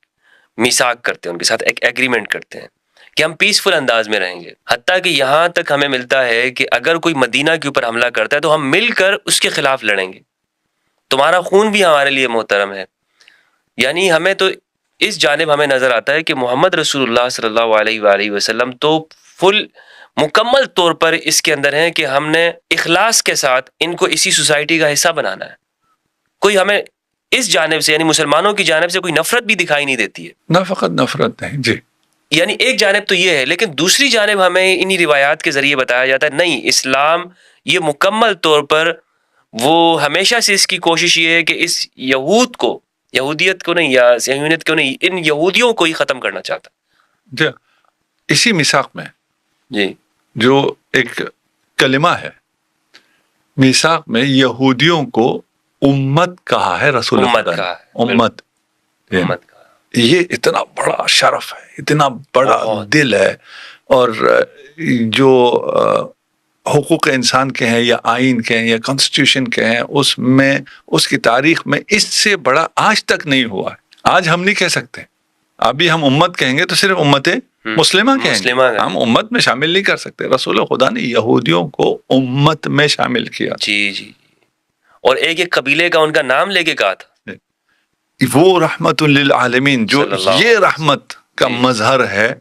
میثاق کرتے ہیں, ان کے ساتھ ایک ایگریمنٹ کرتے ہیں کہ ہم پیسفل انداز میں رہیں گے. حتیٰ کہ یہاں تک ہمیں ملتا ہے کہ اگر کوئی مدینہ کے اوپر حملہ کرتا ہے تو ہم مل کر اس کے خلاف لڑیں گے, تمہارا خون بھی ہمارے لیے محترم ہے. یعنی ہمیں تو اس جانب ہمیں نظر آتا ہے کہ محمد رسول اللہ صلی اللہ علیہ وآلہ وسلم تو فل مکمل طور پر اس کے اندر ہیں کہ ہم نے اخلاص کے ساتھ ان کو اسی سوسائٹی کا حصہ بنانا ہے. کوئی ہمیں اس جانب سے یعنی مسلمانوں کی جانب سے کوئی نفرت بھی دکھائی نہیں دیتی ہے. نہ فقط نفرت نہیں, جی یعنی ایک جانب تو یہ ہے, لیکن دوسری جانب ہمیں انہی روایات کے ذریعے بتایا جاتا ہے نہیں, اسلام یہ مکمل طور پر وہ ہمیشہ سے اس کی کوشش یہ ہے کہ اس یہود کو, یہودیت کو نہیں یا صہیونیت کو نہیں, ان یہودیوں کو ہی ختم کرنا چاہتا. جی اسی میثاق میں جی جو ایک کلمہ ہے, میثاق میں یہودیوں کو امت کہا ہے رسول خدا نے. امت یہ اتنا بڑا شرف ہے, اتنا بڑا دل ہے, اور جو حقوق انسان کے ہیں یا آئین کے ہیں یا کانسٹیٹیوشن کے ہیں اس میں اس کی تاریخ میں اس سے بڑا آج تک نہیں ہوا ہے. آج ہم نہیں کہہ سکتے, ابھی ہم امت کہیں گے تو صرف امت مسلمہ کہیں گے, ہم امت میں شامل نہیں کر سکتے. رسول خدا نے یہودیوں کو امت میں شامل کیا. جی جی, اور ایک ایک قبیلے کا ان کا نام لے کے کہا تھا وہ رحمت للعالمین, جو یہ رحمت کا مظہر ہے,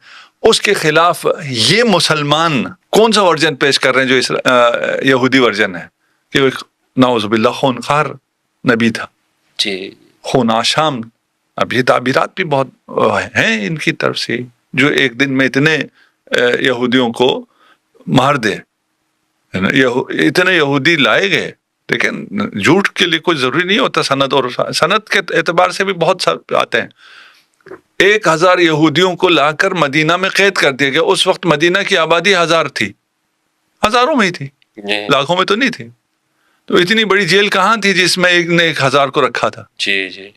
اس کے خلاف یہ مسلمان کون سا ورژن پیش کر رہے ہیں جو یہودی ورژن ہے کہ نعوذ باللہ خونخوار نبی تھا, جی خون آشام. اب یہ تعبیرات بھی بہت ہیں ان کی طرف سے جو ایک دن میں اتنے یہودیوں کو مار دے, ہے نا. اتنے یہودی لائے گئے, لیکن جھوٹ کے لیے کوئی ضروری نہیں ہوتا سند, اور سند کے اعتبار سے بھی بہت سارے آتے ہیں. 1000 یہودیوں کو لا کر مدینہ میں قید کر دیا گیا. اس وقت مدینہ کی آبادی 1000 تھی, ہزاروں میں ہی تھی, لاکھوں میں تو نہیں تھی. تو اتنی بڑی جیل کہاں تھی جس میں ایک نے 1000 کو رکھا تھا؟ جی جی,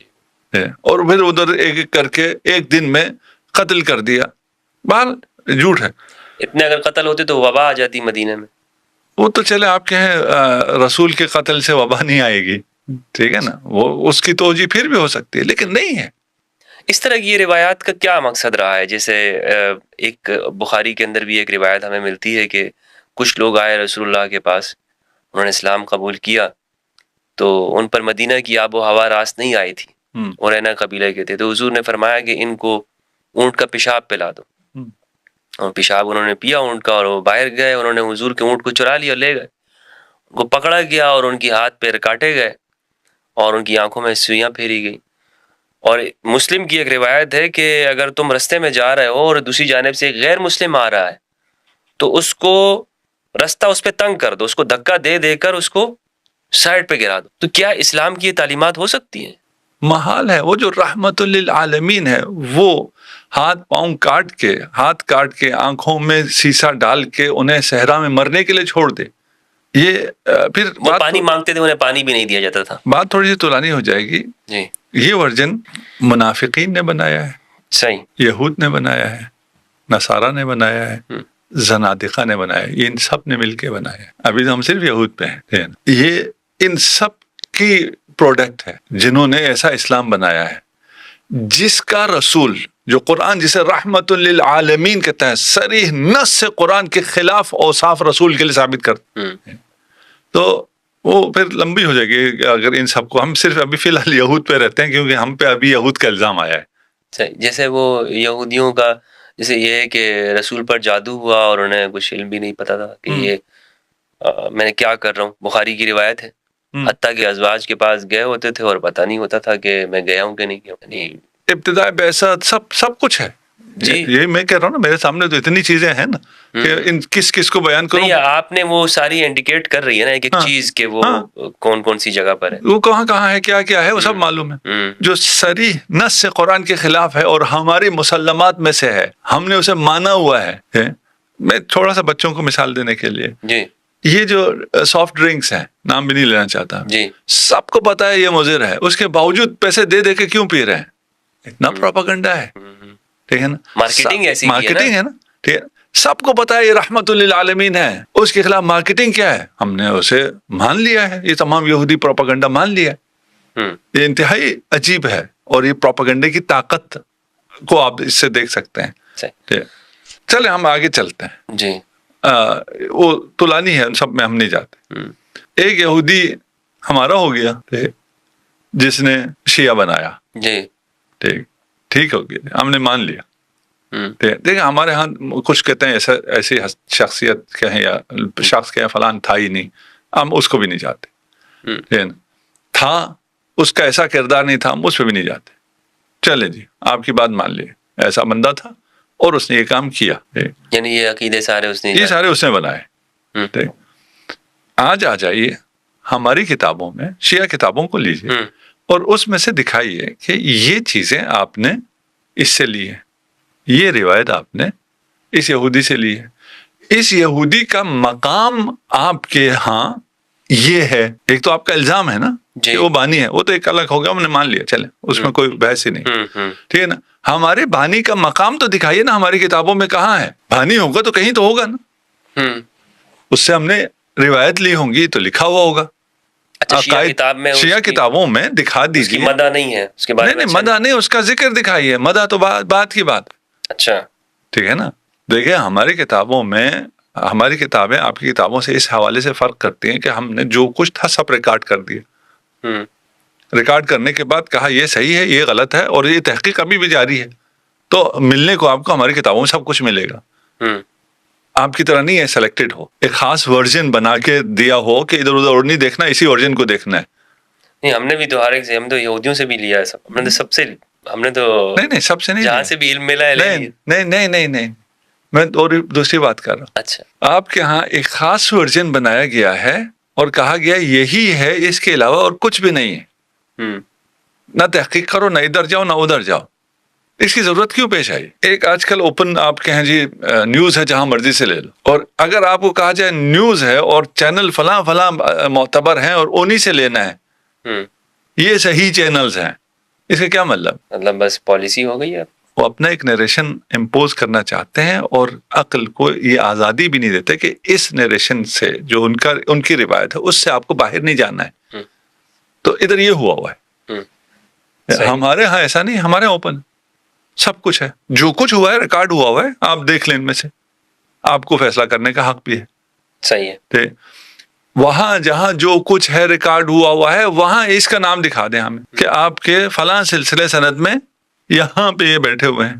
اور پھر ادھر ایک ایک کر کے ایک دن میں قتل کر دیا. بہر جھوٹ ہے. اتنے اگر قتل ہوتے تو وبا آ جاتی مدینہ میں. وہ تو چلے آپ کہیں رسول کے قتل سے وبا نہیں آئے گی, ٹھیک ہے نا, وہ اس کی توجہ پھر بھی ہو سکتی ہے, لیکن نہیں ہے. اس طرح کی یہ روایات کا کیا مقصد رہا ہے؟ جیسے ایک بخاری کے اندر بھی ایک روایت ہمیں ملتی ہے کہ کچھ لوگ آئے رسول اللہ کے پاس, انہوں نے اسلام قبول کیا, تو ان پر مدینہ کی آب و ہوا راست نہیں آئی تھی, اور رینا قبیلے کے تھے. تو حضور نے فرمایا کہ ان کو اونٹ کا پیشاب پلا دو, اور پیشاب انہوں نے پیا اونٹ کا, اور وہ باہر گئے, انہوں نے حضور کے اونٹ کو چرا لیا, لے گئے, ان کو پکڑا گیا اور ان کی ہاتھ پیر کاٹے گئے اور ان کی آنکھوں میں سوئیاں پھیری گئی. اور مسلم کی ایک روایت ہے کہ اگر تم رستے میں جا رہے ہو اور دوسری جانب سے ایک غیر مسلم آ رہا ہے تو اس کو رستہ اس پہ تنگ کر دو, اس کو دھکا دے دے کر اس کو سائڈ پہ گرا دو. تو کیا اسلام کی یہ تعلیمات ہو سکتی ہیں؟ محال ہے. وہ جو رحمت للعالمین ہے, وہ ہاتھ پاؤں ہاتھ کاٹ کے آنکھوں میں سیسا ڈال کے انہیں صحرا میں مرنے کے لیے چھوڑ دے. یہ پھر وہ پانی مانگتے تھے, انہیں پانی بھی نہیں دیا جاتا تھا. بات تھوڑی سی طولانی ہو جائے گی. جی, یہ ورژن منافقین نے بنایا ہے, صحیح, یہود نے بنایا ہے, نصارہ نے بنایا ہے, زنادقہ نے بنایا ہے, یہ ان سب نے مل کے بنایا ہے. ابھی تو ہم صرف یہود پہ ہیں. یہ ان سب کی پروڈکٹ ہے جنہوں نے ایسا اسلام بنایا ہے جس کا رسول, جو قرآن جسے رحمت للعالمین کہتا ہے, صریح نص سے قرآن کے خلاف اوصاف رسول کے لیے ثابت کرتا ہے. تو وہ پھر لمبی ہو جائے گی اگر ان سب کو, ہم صرف ابھی فی الحال یہود پہ رہتے ہیں کیونکہ ہم پہ ابھی یہود کا الزام آیا ہے. صحیح. جیسے وہ یہودیوں کا جیسے یہ ہے کہ رسول پر جادو ہوا اور انہیں کچھ علم بھی نہیں پتا تھا کہ یہ میں کیا کر رہا ہوں. بخاری کی روایت ہے, حتیٰ کہ ازواج کے پاس گئے ہوتے تھے اور پتہ نہیں ہوتا تھا کہ میں گیا ہوں کہ نہیں گیا ہوں. ابتداء بعثت سب کچھ ہے. جی, یہ میں کہہ رہا ہوں نا, میرے سامنے تو اتنی چیزیں ہیں نا کہ ان کس کو بیان کروں. نہیں, آپ نے وہ ساری انڈیکیٹ کر رہی ہے نا ایک ایک چیز کہ وہ کون سی جگہ پر ہے, وہ کہاں ہے, کیا ہے, وہ سب معلوم ہے. جو صریح نص سے قرآن کے خلاف ہے اور ہماری مسلمات میں سے ہے, ہم نے اسے مانا ہوا ہے. میں تھوڑا سا بچوں کو مثال دینے کے لیے, جی, یہ جو سافٹ ڈرنکس ہیں, نام بھی نہیں لینا چاہتا, جی, سب کو پتا ہے یہ مضر ہے, اس کے باوجود پیسے دے دے کے کیوں پی رہے ہیں؟ اتنا پروپیگنڈا ہے, ٹھیک ہے نا, مارکیٹنگ ہے نا, ٹھیک ہے. سب کو پتا ہے یہ رحمت للعالمین ہے, اس کے خلاف مارکیٹنگ کیا ہے, ہم نے اسے مان لیا ہے. یہ تمام یہودی پروپیگنڈا مان لیا ہے. یہ انتہائی عجیب ہے, اور یہ پروپیگنڈے کی طاقت کو آپ اس سے دیکھ سکتے ہیں. چلے ہم آگے چلتے ہیں. جی, وہ طولانی ہے, ان سب میں ہم نہیں جاتے. ایک یہودی ہمارا ہو گیا جس نے شیعہ بنایا, جی, ٹھیک ہو گیا, ہم نے مان لیا. دیکھیں ہمارے ہاں کچھ کہتے ہیں ایسی شخصیت کہیں یا شخص کہیں فلان تھا ہی نہیں, ہم اس کو بھی نہیں جاتے. تھا, اس کا ایسا کردار نہیں تھا, ہم اس پہ بھی نہیں جاتے. چلے جی, آپ کی بات مان لیے, ایسا بندہ تھا اور اس نے یہ کام کیا. یعنی یہ عقیدے سارے اس نے بنائے. آج آ جائیے ہماری کتابوں میں, شیعہ کتابوں کو لیجیے اور اس میں سے دکھائیے کہ یہ چیزیں آپ نے اس سے لی ہے, یہ روایت آپ نے اس یہودی سے لی ہے. اس یہودی کا مقام آپ کے ہاں یہ ہے. ایک تو آپ کا الزام ہے نا کہ وہ بانی ہے, وہ تو ایک الگ ہو گیا, ہم نے مان لیا, چلے اس میں کوئی بحث ہی نہیں, ٹھیک ہے نا. ہمارے بانی کا مقام تو دکھائیے نا, ہماری کتابوں میں کہاں ہے؟ بانی ہوگا تو کہیں تو ہوگا نا, اس سے ہم نے روایت لی ہوں گی تو لکھا ہوا ہوگا. شیعہ کتابوں میں دکھا دیجیے. مدح نہیں ہے اس کے بارے میں, نہیں مدح نہیں, اس کا ذکر دکھائیے. مدح تو بات کی بات. اچھا, ٹھیک ہے نا. دیکھیں ہماری کتابوں میں, ہماری کتابیں آپ کی کتابوں سے اس حوالے سے فرق کرتی ہیں کہ ہم نے جو کچھ تھا سب ریکارڈ کر دیا. ریکارڈ کرنے کے بعد کہا یہ صحیح ہے, یہ غلط ہے, اور یہ تحقیق ابھی بھی جاری ہے. تو ملنے کو آپ کو ہماری کتابوں میں سب کچھ ملے گا. آپ کی طرح نہیں ہے سلیکٹڈ ہو, ایک خاص ورژن بنا کے دیا ہو کہ ادھر ادھر نہیں دیکھنا, اسی ورژن کو دیکھنا ہے. نہیں, ہم نے بھی تو ہر ایک سے, ہم تو یہودیوں سے بھی لیا ہے سب, ہم نے تو سب سے, ہم نے تو نہیں سب سے نہیں, جہاں سے بھی علم ملا ہے. نہیں, میں دوسری بات کر رہا ہوں. اچھا آپ کے ہاں ایک خاص ورژن بنایا گیا ہے اور کہا گیا یہی ہے, اس کے علاوہ اور کچھ بھی نہیں ہے. نہ تحقیق کرو, نہ ادھر جاؤ نہ ادھر جاؤ. اس کی ضرورت کیوں پیش آئی؟ ایک آج کل اوپن آپ کہیں جی نیوز ہے, جہاں مرضی سے لے لو, اور اگر آپ کو کہا جائے نیوز ہے اور چینل فلاں فلاں معتبر ہیں اور انہی سے لینا ہے, یہ صحیح چینلز ہیں, اس کا کیا مطلب بس پالیسی ہو گئی ہے. وہ اپنا ایک نیریشن امپوز کرنا چاہتے ہیں اور عقل کو یہ آزادی بھی نہیں دیتے کہ اس نیریشن سے جو ان کی روایت ہے اس سے آپ کو باہر نہیں جانا ہے. تو ادھر یہ ہوا ہے. ہمارے ہاں ایسا نہیں, ہمارے ہاں اوپن سب کچھ ہے, جو کچھ ہوا ہے ریکارڈ ہوا ہے, آپ دیکھ لیں ان میں سے, آپ کو فیصلہ کرنے کا حق بھی ہے. صحیح ہے. وہاں جہاں جو کچھ ہے ریکارڈ ہوا ہے وہاں اس کا نام دکھا دیں ہمیں کہ آپ کے فلاں سلسلے سند میں یہاں پہ یہ بیٹھے ہوئے ہیں.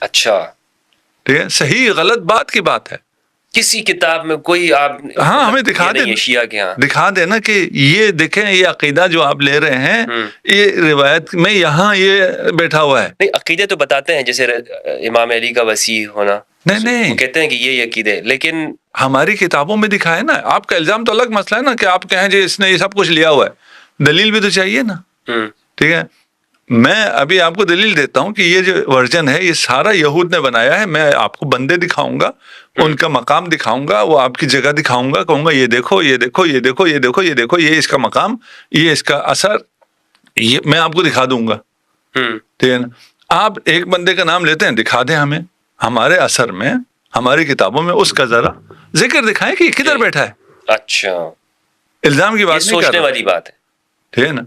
اچھا ٹھیک ہے, صحیح غلط بات کی بات ہے. کسی کتاب میں کوئی آپ ہاں ہمیں دکھا دیں, شیعہ کے ہاں دکھا دینا کہ یہ دیکھیں یہ عقیدہ جو آپ لے رہے ہیں یہ روایت میں یہاں یہ بیٹھا ہوا ہے. نہیں, عقیدے تو بتاتے ہیں, جیسے امام علی کا وسیع ہونا, نہیں وہ کہتے ہیں کہ یہ عقیدے, لیکن ہماری کتابوں میں دکھائے نا. آپ کا الزام تو الگ مسئلہ ہے نا کہ آپ کہیں جی اس نے یہ سب کچھ لیا ہوا ہے, دلیل بھی تو چاہیے نا. ٹھیک ہے, میں ابھی آپ کو دلیل دیتا ہوں کہ یہ جو ورژن ہے یہ سارا یہود نے بنایا ہے. میں آپ کو بندے دکھاؤں گا, ان کا مقام دکھاؤں گا, وہ آپ کی جگہ دکھاؤں گا, کہوں گا یہ دیکھو یہ دیکھو یہ دیکھو یہ دیکھو یہ دیکھو, یہ اس کا مقام, یہ اس کا اثر, یہ میں آپ کو دکھا دوں گا. ٹھیک ہے نا. آپ ایک بندے کا نام لیتے ہیں, دکھا دیں ہمیں ہمارے اثر میں, ہماری کتابوں میں اس کا ذرا ذکر دکھائیں کہ کدھر بیٹھا ہے. اچھا, الزام کی بات نہیں کر سوچنے والی بات ہے. ٹھیک ہے نا,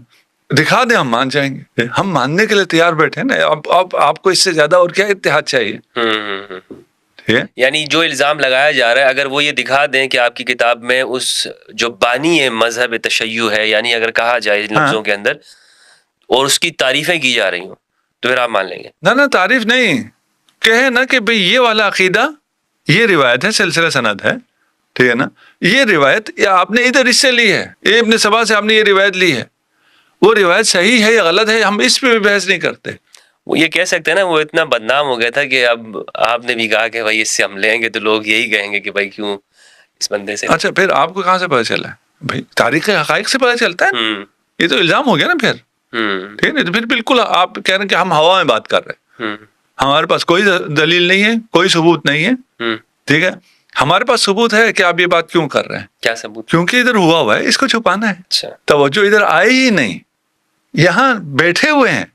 دکھا دیں, ہم مان جائیں گے. ہم ماننے کے لیے تیار بیٹھے ہیں نا. اب آپ کو اس سے زیادہ اور کیا اتحاد چاہیے؟ ٹھیک ہے, یعنی جو الزام لگایا جا رہا ہے, اگر وہ یہ دکھا دیں کہ آپ کی کتاب میں اس جو بانی ہے مذہب تشیع ہے, یعنی اگر کہا جائے ان لفظوں کے اندر, اور اس کی تعریفیں کی جا رہی ہوں, تو پھر آپ مان لیں گے؟ نہ تعریف نہیں, کہے نا کہ بھئی یہ والا عقیدہ, یہ روایت ہے, سلسلہ سند ہے. ٹھیک ہے نا, یہ روایت آپ نے ادھر اس سے لی ہے, یہ ابن سبا سے آپ نے یہ روایت لی ہے, وہ روایت صحیح ہے یا غلط ہے, ہم اس پہ بھی بحث نہیں کرتے. وہ یہ کہہ سکتے ہیں نا, وہ اتنا بدنام ہو گیا تھا کہ اب آپ نے بھی کہا کہ بھائی اس سے ہم لیں گے, تو لوگ یہی کہیں گے کہ بھائی کیوں اس بندے سے. اچھا, پھر آپ کو کہاں سے پتہ چلا ہے بھائی؟ تاریخ حقائق سے پتہ چلتا ہے. یہ تو الزام ہو گیا نا پھر. ٹھیک ہے, تو پھر بالکل آپ کہہ رہے ہیں کہ ہم ہوا میں بات کر رہے ہیں, ہمارے پاس کوئی دلیل نہیں ہے, کوئی ثبوت نہیں ہے. ٹھیک ہے, ہمارے پاس ثبوت ہے کہ آپ یہ بات کیوں کر رہے ہیں. کیا ثبوت؟ کیونکہ ادھر ہوا ہے, اس کو چھپانا ہے. اچھا, توجہ ادھر آئے ہی نہیں, یہاں بیٹھے ہوئے ہیں,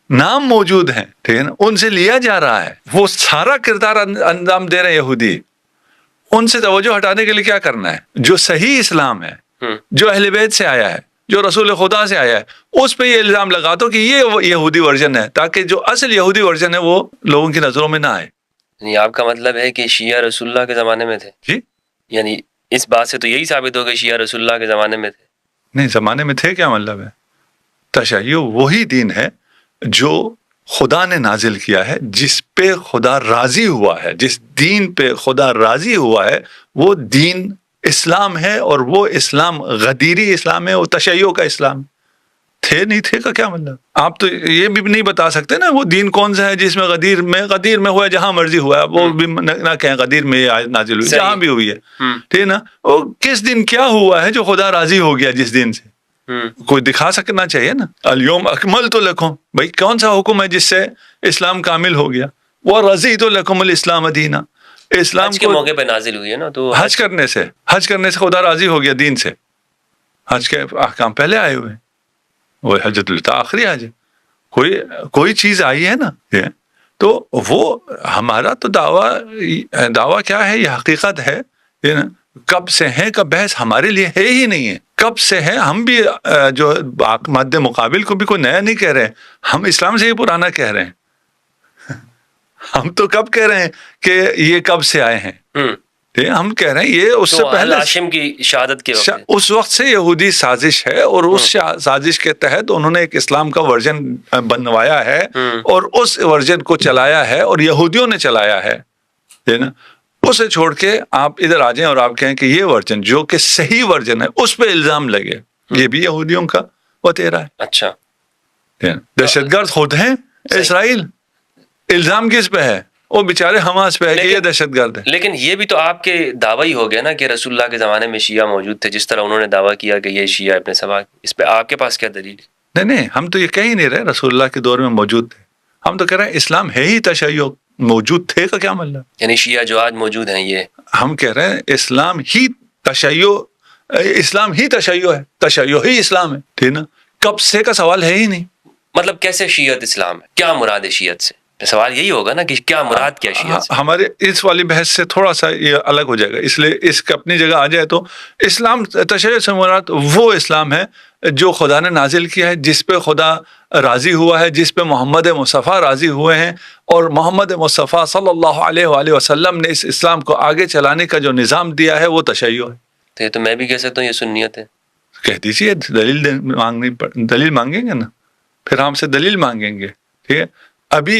نام موجود ہیں. ٹھیک ہے نا, ان سے لیا جا رہا ہے, وہ سارا کردار انجام دے رہے ہیں یہودی. ان سے توجہ ہٹانے کے لیے کیا کرنا ہے؟ جو صحیح اسلام ہے, جو اہل بیت سے آیا ہے, جو رسول خدا سے آیا ہے, اس پہ یہ الزام لگا دو کہ یہ یہودی ورژن ہے, تاکہ جو اصل یہودی ورژن ہے وہ لوگوں کی نظروں میں نہ آئے. یعنی آپ کا مطلب ہے کہ شیعہ رسول اللہ کے زمانے میں تھے؟ جی, یعنی اس بات سے تو یہی ثابت ہو کہ شیعہ رسول اللہ کے زمانے میں تھے. نہیں, زمانے میں تھے کیا مطلب ہے؟ تشیع وہی دین ہے جو خدا نے نازل کیا ہے, جس پہ خدا راضی ہوا ہے, جس دین پہ خدا راضی ہوا ہے, وہ دین اسلام ہے. اور وہ اسلام غدیری اسلام ہے, وہ تشیع کا اسلام. تھے نہیں تھے کا کیا مطلب؟ آپ تو یہ بھی نہیں بتا سکتے نا وہ دین کون سا ہے جس میں غدیر میں ہوا ہے, جہاں مرضی ہوا ہے. وہ بھی نہ کہیں غدیر میں نازل ہوئی, جہاں بھی ہوئی ہے. ٹھیک ہے نا, وہ کس دن کیا ہوا ہے جو خدا راضی ہو گیا جس دن سے, کوئی دکھا سکنا چاہیے نا. الیوم اکملت لکم, بھائی کون سا حکم ہے جس سے اسلام کامل ہو گیا؟ ورضیت لکم الاسلام دینا. اسلام حج کے موقع پہ نازل ہوئی ہے نا, تو حج کرنے سے خدا راضی ہو گیا دین سے. حج کے احکام پہلے آئے ہوئے, وہ حجۃ الوداع آخری حج ہے. کوئی چیز آئی ہے نا, تو وہ ہمارا تو دعویٰ کیا ہے, یہ حقیقت ہے. کب سے ہے کا بحث ہمارے لیے ہے ہی نہیں ہے. کب سے ہے, ہم بھی جو مد مقابل کو بھی کوئی نیا نہیں کہہ رہے, ہم اسلام سے ہی پرانا کہہ رہے ہیں. ہم تو کب کہہ رہے ہیں کہ یہ کب سے آئے ہیں, ہم کہہ رہے ہیں یہ اس سے پہلے ہاشم کی شہادت کے وقت, اس وقت سے یہودی سازش ہے. اور اس سازش کے تحت انہوں نے ایک اسلام کا ورژن بنوایا ہے, اور اس ورژن کو چلایا ہے, اور یہودیوں نے چلایا ہے. نا, اسے چھوڑ کے آپ ادھر آ جائیں اور آپ کہیں کہ یہ ورژن جو کہ صحیح ورژن ہے اس پہ الزام لگے, یہ بھی یہودیوں کا وتیرا ہے. اچھا, دہشت گرد خود ہیں اسرائیل. الزام کس پہ ہے؟ وہ بیچارے حماس پہ ہے کہ یہ دہشت گرد ہے. لیکن یہ بھی تو آپ کے دعویٰ ہی ہو گیا نا کہ رسول اللہ کے زمانے میں شیعہ موجود تھے، جس طرح انہوں نے دعویٰ کیا کہ یہ شیعہ ابن سبا. اس پہ آپ کے پاس کیا دلیل؟ نہیں ہم تو یہ کہہ ہی نہیں رہے رسول اللہ کے دور میں موجود تھے. ہم تو کہہ رہے ہیں اسلام ہے ہی تشیع. موجود تھے کا کیا مطلب؟ یعنی شیعہ جو آج موجود ہیں یہ ہم کہہ رہے ہیں اسلام ہی تشیع. اسلام ہی تشیع ہے، تشیع ہی اسلام ہے. ٹھیک نا؟ کب سے کا سوال ہے ہی نہیں. مطلب کیسے شیعت اسلام ہے؟ کیا مراد ہے شیعت سے؟ سوال یہی ہوگا نا کہ کیا مراد کیا شیعت سے؟ ہمارے اس والی بحث سے تھوڑا سا یہ الگ ہو جائے گا، اس لیے اس کا اپنی جگہ آ جائے تو اسلام تشیع سے مراد وہ اسلام ہے جو خدا نے نازل کیا ہے، جس پہ خدا راضی ہوا ہے، جس پہ محمد مصطفیٰ راضی ہوئے ہیں، اور محمد مصطفیٰ صلی اللہ علیہ وآلہ وسلم نے اس اسلام کو آگے چلانے کا جو نظام دیا ہے وہ تشیع ہے. تو میں بھی کہہ سکتا ہوں یہ سنیت ہے. کہہ دیجیے، دلیل مانگیں گے نا، پھر ہم سے دلیل مانگیں گے. ٹھیک ہے، ابھی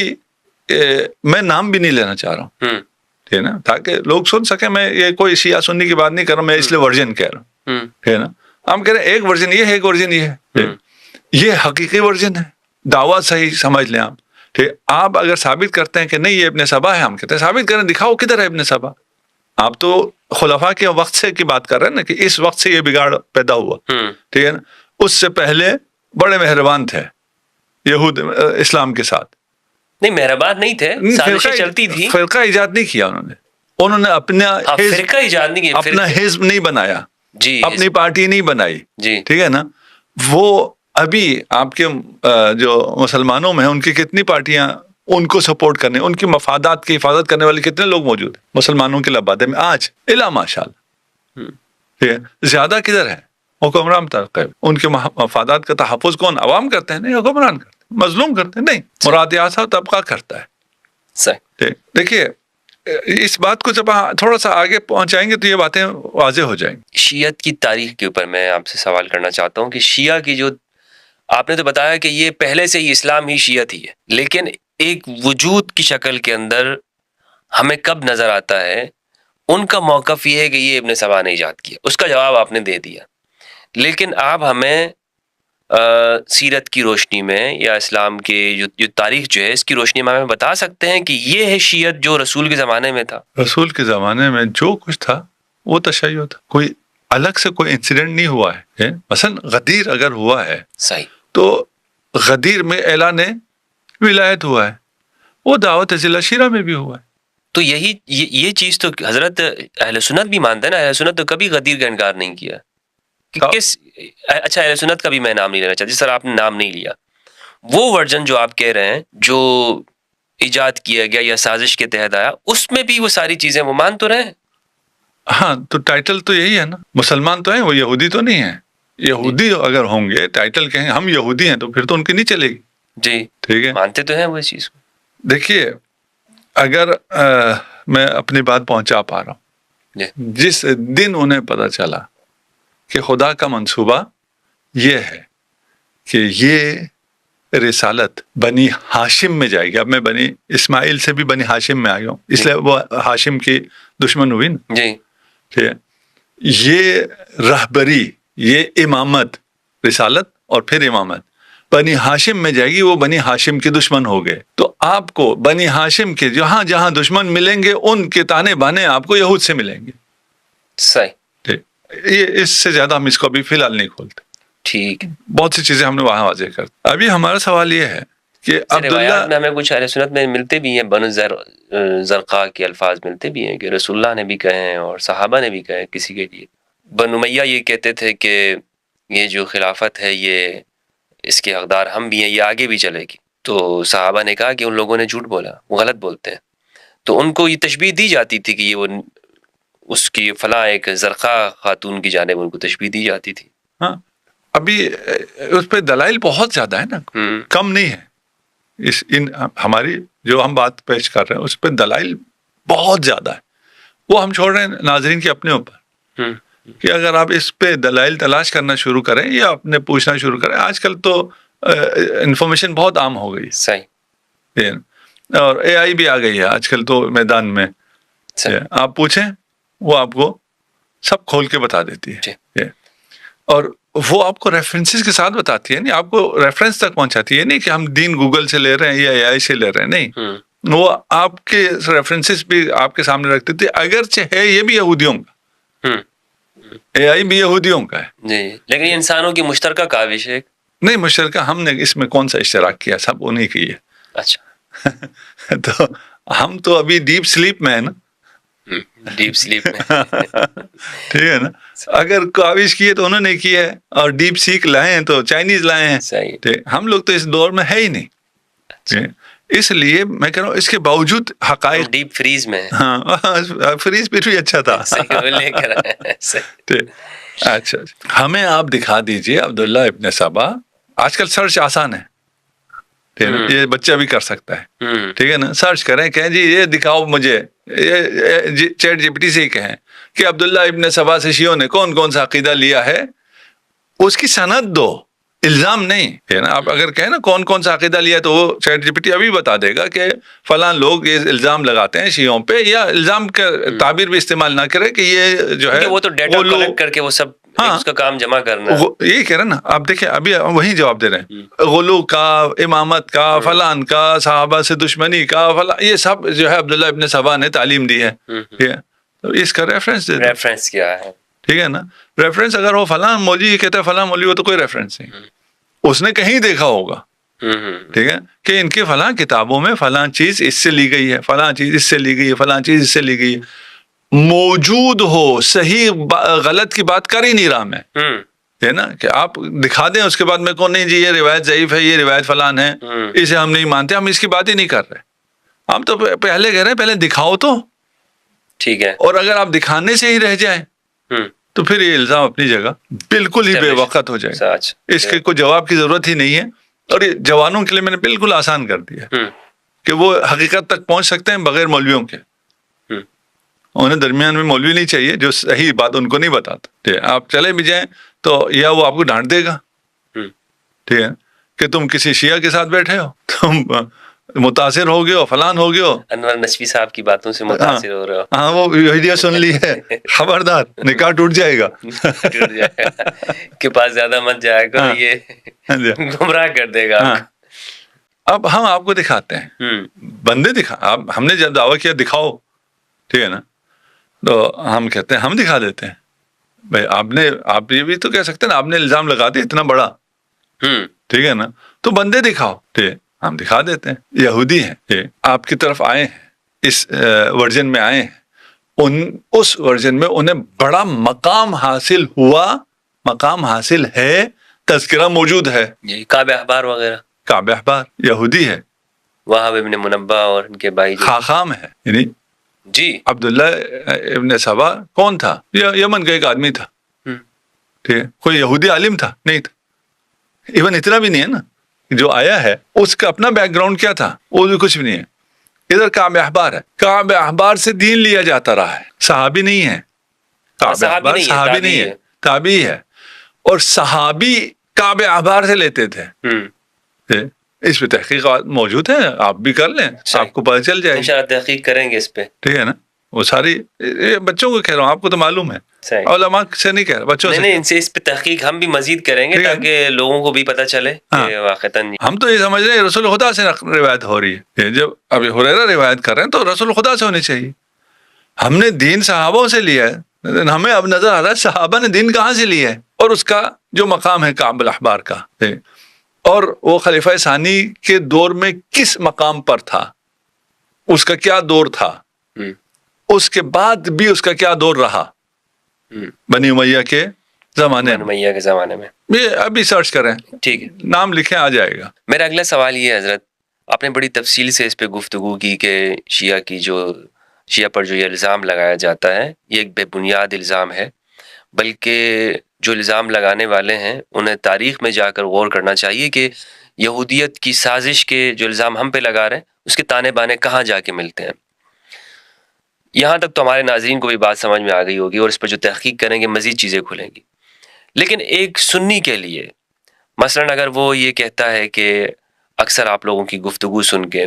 میں نام بھی نہیں لینا چاہ رہا ہوں، ٹھیک ہے نا، تاکہ لوگ سن سکیں. میں یہ کوئی شیعہ سنی کی بات نہیں کر رہا ہوں، میں اس لیے ورژن کہہ رہا ہوں. ٹھیک ہے نا، ہم کہہ رہے ہیں ایک ورژن یہ ہے، ایک ورژن یہ ہے. یہ حقیقی ورژن ہے، دعویٰ صحیح سمجھ لیں آپ. ٹھیک، آپ اگر ثابت کرتے ہیں کہ نہیں یہ ابن سبا ہے، ہم کہتے ہیں ثابت کریں، دکھاؤ کدھر ہے ابن سبا. آپ تو خلفاء کے وقت سے کی بات کر رہے ہیں نا، کہ اس وقت سے یہ بگاڑ پیدا ہوا. ٹھیک ہے نا، اس سے پہلے بڑے مہربان تھے یہود اسلام کے ساتھ. نہیں، مہربان نہیں تھے، سازشیں چلتی تھی. فرقہ ایجاد نہیں کیا انہوں نے اپنا فرقہ ایجاد نہیں کیا، اپنا حزب نہیں بنایا، جی اپنی پارٹی نہیں بنائی. جی ٹھیک ہے نا. وہ ابھی آپ کے جو مسلمانوں میں ہیں ان کی کتنی پارٹیاں ان کو سپورٹ کرنے، ان کی مفادات کی حفاظت کرنے والے کتنے لوگ موجود ہیں مسلمانوں کے لبادے میں آج الا ماشاء اللہ. ٹھیک ہے، زیادہ کدھر ہے؟ حکمران طبقے. ان کے مفادات کا تحفظ کون؟ عوام کرتے ہیں؟ نہیں، حکمران کرتے ہیں. مظلوم کرتے ہیں؟ نہیں، مراد ایسا طبقہ کرتا ہے. صحیح. دیکھیے، اس بات کو جب تھوڑا سا آگے پہنچائیں گے تو یہ باتیں واضح ہو جائیں گی. شیعت کی تاریخ کے اوپر میں آپ سے سوال کرنا چاہتا ہوں کہ شیعہ کی جو آپ نے تو بتایا کہ یہ پہلے سے ہی اسلام ہی شیعت ہی ہے، لیکن ایک وجود کی شکل کے اندر ہمیں کب نظر آتا ہے ان کا موقف یہ ہے کہ یہ ابن سبا نے ایجاد کیا؟ اس کا جواب آپ نے دے دیا. لیکن آپ ہمیں سیرت کی روشنی میں یا اسلام کے جو تاریخ جو ہے اس کی روشنی میں ہمیں بتا سکتے ہیں کہ یہ ہے شیعت جو رسول کے زمانے میں تھا؟ رسول کے زمانے میں جو کچھ تھا وہ تشیع تھا. کوئی الگ سے کوئی انسیڈنٹ نہیں ہوا ہے. مثلا غدیر اگر ہوا ہے صحیح، تو غدیر میں اعلان ولایت ہوا ہے، وہ دعوت ضلع شیرہ میں بھی ہوا ہے. تو یہ چیز تو حضرت اہل سنت بھی مانتے ہیں نا. اہل سنت تو کبھی غدیر کا انکار نہیں کیا. اچھا، اہل سنت کا بھی میں نام نہیں لینا چاہتا، جس طرح آپ نے نام نہیں لیا. وہ ورژن جو آپ کہہ رہے ہیں جو ایجاد کیا گیا یا سازش کے تحت آیا، اس میں بھی وہ ساری چیزیں وہ مان تو رہے ہیں. ہاں، تو ٹائٹل تو یہی ہے نا، مسلمان تو ہیں، وہ یہودی تو نہیں ہیں. یہودی اگر ہوں گے، ٹائٹل کہیں ہم یہودی ہیں، تو پھر تو ان کی نہیں چلے گی. جی ٹھیک ہے، مانتے تو ہیں وہ اس چیز کو. دیکھیے، اگر میں اپنی بات پہنچا پا رہا ہوں، جس دن انہیں پتہ چلا کہ خدا کا منصوبہ یہ ہے کہ یہ رسالت بنی ہاشم میں جائے گی. اب میں بنی اسماعیل سے بھی بنی ہاشم میں آ گیا ہوں، اس لیے وہ ہاشم کی دشمن ہوئی نا. جی ٹھیک ہے، یہ رہبری، یہ امامت، رسالت اور پھر امامت بنی ہاشم میں جائے گی. وہ بنی ہاشم کے دشمن ہو گئے، تو آپ کو بنی ہاشم کے جہاں جہاں دشمن ملیں گے ان کے تانے بانے آپ کو یہود سے ملیں گے. صحیح. یہ اس سے زیادہ ہم اس کو ابھی فی الحال نہیں کھولتے. ٹھیک، بہت سی چیزیں ہم نے وہاں واضح کر. ابھی ہمارا سوال یہ ہے کہ عبداللہ میں ہمیں کچھ اہل سنت میں ملتے بھی ہیں، بنو زرقاء کے الفاظ ملتے بھی ہیں کہ رسول اللہ نے بھی کہے ہیں اور صحابہ نے بھی کہے ہیں کسی کے لیے. بنو امیہ یہ کہتے تھے کہ یہ جو خلافت ہے یہ اس کے حقدار ہم بھی ہیں، یہ آگے بھی چلے گی. تو صحابہ نے کہا کہ ان لوگوں نے جھوٹ بولا، وہ غلط بولتے ہیں. تو ان کو یہ تشبیہ دی جاتی تھی کہ یہ وہ اس کی فلاں ایک زرقاء خاتون کی جانب ان کو تشبیہ دی جاتی تھی. ہاں، ابھی اس پہ دلائل بہت زیادہ ہے نا، کم نہیں ہے. ہماری جو ہم بات پیش کر رہے ہیں اس پہ دلائل بہت زیادہ ہے. وہ ہم چھوڑ رہے ہیں ناظرین کے اپنے اوپر کہ اگر آپ اس پہ دلائل تلاش کرنا شروع کریں یا اپنے پوچھنا شروع کریں. آج کل تو انفارمیشن بہت عام ہو گئی. صحیح. اور اے آئی بھی آ گئی ہے آج کل تو میدان میں. آپ پوچھیں وہ آپ کو سب کھول کے بتا دیتی ہے، اور وہ آپ کو ریفرنسز کے ساتھ بتاتی ہے. نہیں، آپ کو ریفرنس تک پہنچاتی ہے. نہیں کہ ہم دین گوگل سے لے رہے ہیں یا اے آئی سے لے رہے ہیں، نہیں، وہ آپ کے ریفرنسز بھی آپ کے سامنے رکھتے تھے، اگرچہ ہے یہ بھی یہودیوں کا، اے آئی بھی یہودیوں کا ہے جی، لیکن یہ انسانوں کی مشترکہ کاوش ہے. نہیں مشترکہ ہم نے اس میں کون سا اشتراک کیا، سب انہیں کی ہے. اچھا، تو ہم تو ابھی ڈیپ سلیپ میں ہیں نا. ڈیپ سلیپ میں. ٹھیک ہے نا، اگر کاوش کی ہے تو انہوں نے کی ہے، اور ڈیپ سیک لائے ہیں تو چائنیز لائے ہیں. صحیح. ہم لوگ تو اس دور میں ہے ہی نہیں. اس لیے میں کہہ رہا ہوں اس کے باوجود حقائق ڈیپ فریز میں. ہاں فریز پھر بھی اچھا تھا. لے کر اچھا ہمیں آپ دکھا دیجئے عبداللہ ابن سبا. آج کل سرچ آسان ہے، ٹھیک ہے، یہ بچہ بھی کر سکتا ہے، ٹھیک ہے نا. سرچ کریں کہیں جی یہ دکھاؤ مجھے، چیٹ جی پی ٹی سے ہی کہیں کہ عبداللہ ابن سبا سے شیعوں نے کون کون سا عقیدہ لیا ہے، اس کی سند دو، الزام نہیں ہے نا. آپ اگر کہیں نا کون کون سا عقیدہ لیا ہے تو وہ چیٹ جی پی ٹی ابھی بتا دے گا کہ فلاں لوگ یہ الزام لگاتے ہیں شیعوں پہ، یا الزام کا تعبیر بھی استعمال نہ کرے کہ یہ جو ہے وہ تو ڈیٹا کلیکٹ کر کے وہ سب اس کا کام جمع کرنا ہے. یہی کہہ رہے ہیں نا آپ. دیکھیں ابھی وہی جواب دے رہے ہیں، غلو کا، امامت کا، فلان کا، صحابہ سے دشمنی کا، فلاں، یہ سب جو ہے عبداللہ ابن سبا نے تعلیم دی ہے. ٹھیک ہے، تو اس کا ریفرنس دے دیں. ریفرنس کیا ہے؟ ٹھیک ہے نا. ریفرنس اگر وہ فلاں مولوی یہ کہتا ہے فلاں مولوی، وہ تو کوئی ریفرنس نہیں، اس نے کہیں دیکھا ہوگا. ٹھیک ہے، کہ ان کی فلاں کتابوں میں فلاں چیز اس سے لی گئی ہے، فلاں چیز اس سے لی گئی ہے، فلاں چیز اس سے لی گئی ہے. موجود ہو، صحیح غلط کی بات کر ہی نہیں رہا میں، ہے نا، کہ آپ دکھا دیں اس کے بعد میں کون نہیں جی یہ روایت ضعیف ہے، یہ روایت فلان ہے، اسے ہم نہیں مانتے، ہم اس کی بات ہی نہیں کر رہے. ہم تو پہلے کہہ رہے ہیں پہلے دکھاؤ تو ٹھیک ہے. اور اگر آپ دکھانے سے ہی رہ جائیں تو پھر یہ الزام اپنی جگہ بالکل ہی بے وقت ہو جائے گا. اس کے کوئی جواب کی ضرورت ہی نہیں ہے. اور یہ جوانوں کے لیے میں نے بالکل آسان کر دیا کہ وہ حقیقت تک پہنچ سکتے ہیں بغیر مولویوں کے. انہیں درمیان میں مولوی نہیں چاہیے جو صحیح بات ان کو نہیں بتاتا. آپ چلے بھی جائیں تو یا وہ آپ کو ڈانٹ دے گا، ٹھیک ہے، کہ تم کسی شیعہ کے ساتھ بیٹھے ہو، تم متاثر ہو گئے ہو، فلان ہو گئے ہو، انور نشوی صاحب کی باتوں سے متاثر ہو رہے ہو. ہاں وہ ویڈیو سن لی ہے، خبردار نکاح ٹوٹ جائے گا. کے پاس زیادہ مت جائے گا، یہ گمراہ کر دے گا. اب ہم آپ کو دکھاتے ہیں، بندے ہم نے جب دعویٰ کیا دکھاؤ، ٹھیک ہے نا، تو ہم کہتے ہیں ہم دکھا دیتے ہیں. بھائی آپ یہ بھی تو کہہ سکتے ہیں نا، آپ نے الزام لگا دیا اتنا بڑا، ٹھیک ہے نا، تو بندے دکھاؤ. ٹھیک ہے، ہم دکھا دیتے ہیں. یہودی ہیں، آپ کی طرف آئے ہیں، اس ورژن میں آئے ہیں، اس ورژن میں انہیں بڑا مقام حاصل ہوا، مقام حاصل ہے، تذکرہ موجود ہے. کعب احبار وغیرہ، کعب احبار یہودی ہے، وہاب ابن منبہ اور ان کے بھائی خاخام ہے. یعنی جی عبداللہ ابن سبا کون تھا؟ یمن کا ایک آدمی تھا، ٹھیک ہے، کوئی یہودی عالم تھا نہیں تھا. ایون اتنا بھی نہیں ہے نا، جو آیا ہے اس کا اپنا بیک گراؤنڈ کیا تھا وہ بھی کچھ بھی نہیں ہے. ادھر کعب احبار ہے، کعب احبار سے دین لیا جاتا رہا ہے، صحابی نہیں ہے. کعب احبار صحابی نہیں ہے، تابعی ہے. اور صحابی کعب احبار سے لیتے تھے. اس پہ تحقیقات موجود ہیں، آپ بھی کر لیں، آپ کو پتہ چل جائے. انشاءاللہ تحقیق کریں گے اس پہ، ٹھیک ہے نا. وہ ساری بچوں کو کہہ رہا ہوں، آپ کو تو معلوم ہے، علماء سے نہیں کہہ رہا، بچوں سے. نہیں، اس پہ تحقیق ہم بھی مزید کریں گے تاکہ لوگوں کو بھی پتہ چلے کہ واقعتاً ہم تو یہ سمجھ رہے ہیں رسول خدا سے روایت ہو رہی ہے. جب ابھی ہریرہ روایت کر رہے ہیں تو رسول خدا سے ہونی چاہیے. ہم نے دین صحابوں سے لیا ہے، ہمیں اب نظر آ رہا ہے صحابہ نے دین کہاں سے لیا ہے، اور اس کا جو مقام ہے کعب الاحبار کا، اور وہ خلیفہ ثانی کے دور میں کس مقام پر تھا، اس کا کیا دور تھا، اس کے بعد بھی اس کا کیا دور رہا بنی امیہ کے زمانے میں. یہ ابھی سرچ کریں، ٹھیک ہے، نام لکھیں آ جائے گا. میرا اگلا سوال یہ ہے حضرت، آپ نے بڑی تفصیل سے اس پہ گفتگو کی کہ شیعہ پر جو یہ الزام لگایا جاتا ہے یہ ایک بے بنیاد الزام ہے، بلکہ جو الزام لگانے والے ہیں انہیں تاریخ میں جا کر غور کرنا چاہیے کہ یہودیت کی سازش کے جو الزام ہم پہ لگا رہے ہیں اس کے تانے بانے کہاں جا کے ملتے ہیں. یہاں تک تو ہمارے ناظرین کو بھی بات سمجھ میں آ گئی ہوگی، اور اس پر جو تحقیق کریں گے مزید چیزیں کھلیں گی. لیکن ایک سنی کے لیے مثلاً اگر وہ یہ کہتا ہے کہ اکثر آپ لوگوں کی گفتگو سن کے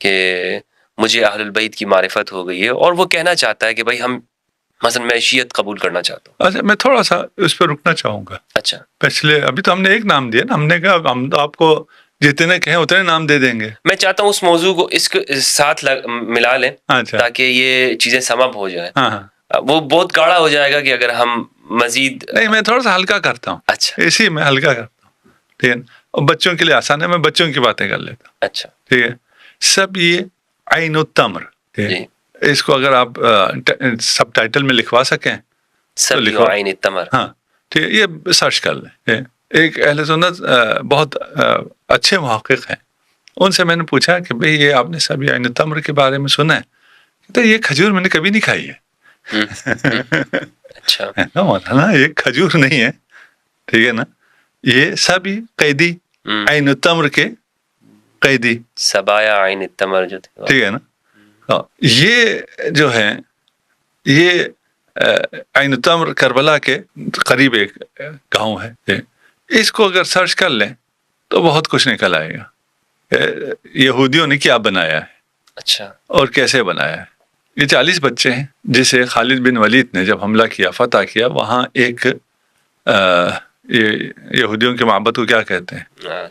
کہ مجھے اہل البیت کی معرفت ہو گئی ہے، اور وہ کہنا چاہتا ہے کہ بھائی ہم مثلا میں شیعت قبول کرنا چاہتا ہوں. اچھا میں تھوڑا سا اس پہ رکنا چاہوں گا. اچھا، پچھلے ابھی تو ہم نے ایک نام دیا نا، ہم نے کہا ہم تو آپ کو جتنے کہیں اتنے نام دے دیں گے. میں چاہتا ہوں اس موضوع کو اس کے ساتھ ملا لیں اچھا. تاکہ یہ چیزیں سمپ ہو جائیں. ہاں ہاں. وہ بہت گاڑا ہو جائے گا کہ اگر ہم مزید. نہیں میں تھوڑا سا ہلکا کرتا ہوں. اچھا. اسی میں ہلکا کرتا ہوں. ٹھیک ہے. اور بچوں کے لیے آسان ہے, میں بچوں کی باتیں کر لیتا ہوں. اچھا. ٹھیک ہے. سب یہ عین التمر. جی. اس کو اگر آپ سب ٹائٹل میں لکھوا سکیں سب عین التمر. ہاں ٹھیک ہے. یہ سرچ کر لیں. ایک اہل سنت بہت اچھے محقق ہیں, ان سے میں نے پوچھا کہ بھئی یہ آپ نے سب عین التمر کے بارے میں سنا ہے؟ تو یہ کھجور میں نے کبھی نہیں کھائی ہے. اچھا. مولانا یہ کھجور نہیں ہے. ٹھیک ہے نا. یہ سبی قیدی عین التمر کے قیدی سبایا عین التمر جو تھے. ٹھیک ہے نا. یہ جو ہے یہ عین التمر کربلا کے قریب ایک گاؤں ہے. اس کو اگر سرچ کر لیں تو بہت کچھ نکل آئے گا. یہودیوں نے کیا بنایا ہے, اچھا, اور کیسے بنایا ہے. یہ 40 بچے ہیں جسے خالد بن ولید نے جب حملہ کیا, فتح کیا, وہاں ایک یہودیوں کے معبد کو کیا کہتے ہیں,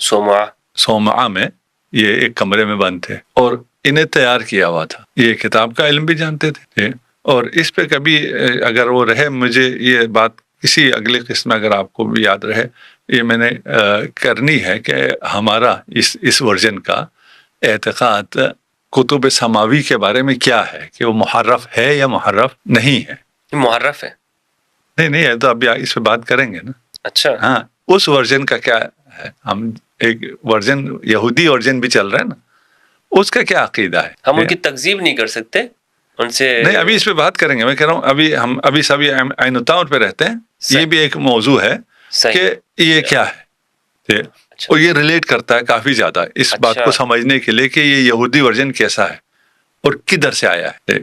صومعہ میں یہ ایک کمرے میں بند تھے اور انہیں تیار کیا ہوا تھا. یہ کتاب کا علم بھی جانتے تھے. اور اس پہ کبھی اگر وہ رہے, مجھے یہ بات کسی اگلے قسم میں اگر آپ کو بھی یاد رہے, یہ میں نے کرنی ہے کہ ہمارا اس ورژن کا اعتقاد کتب سماوی کے بارے میں کیا ہے, کہ وہ محرف ہے یا محرف نہیں ہے. محرف ہے. نہیں ہے تو اب اس پہ بات کریں گے نا. اچھا. ہاں اس ورژن کا کیا ہے. ہم ایک ورژن یہودی ورژن بھی چل رہا ہے نا, اس کا کیا عقیدہ ہے. ہم ان کی تکذیب نہیں کر سکتے ان سے. نہیں, ابھی اس پہ بات کریں گے. میں کہہ رہا ہوں ابھی ہم سبھی عین التمر پہ رہتے ہیں. یہ بھی ایک موضوع ہے کہ یہ کیا ہے, اور یہ ریلیٹ کرتا ہے کافی زیادہ اس بات کو سمجھنے کے لیے کہ یہ یہودی ورژن کیسا ہے اور کدھر سے آیا ہے.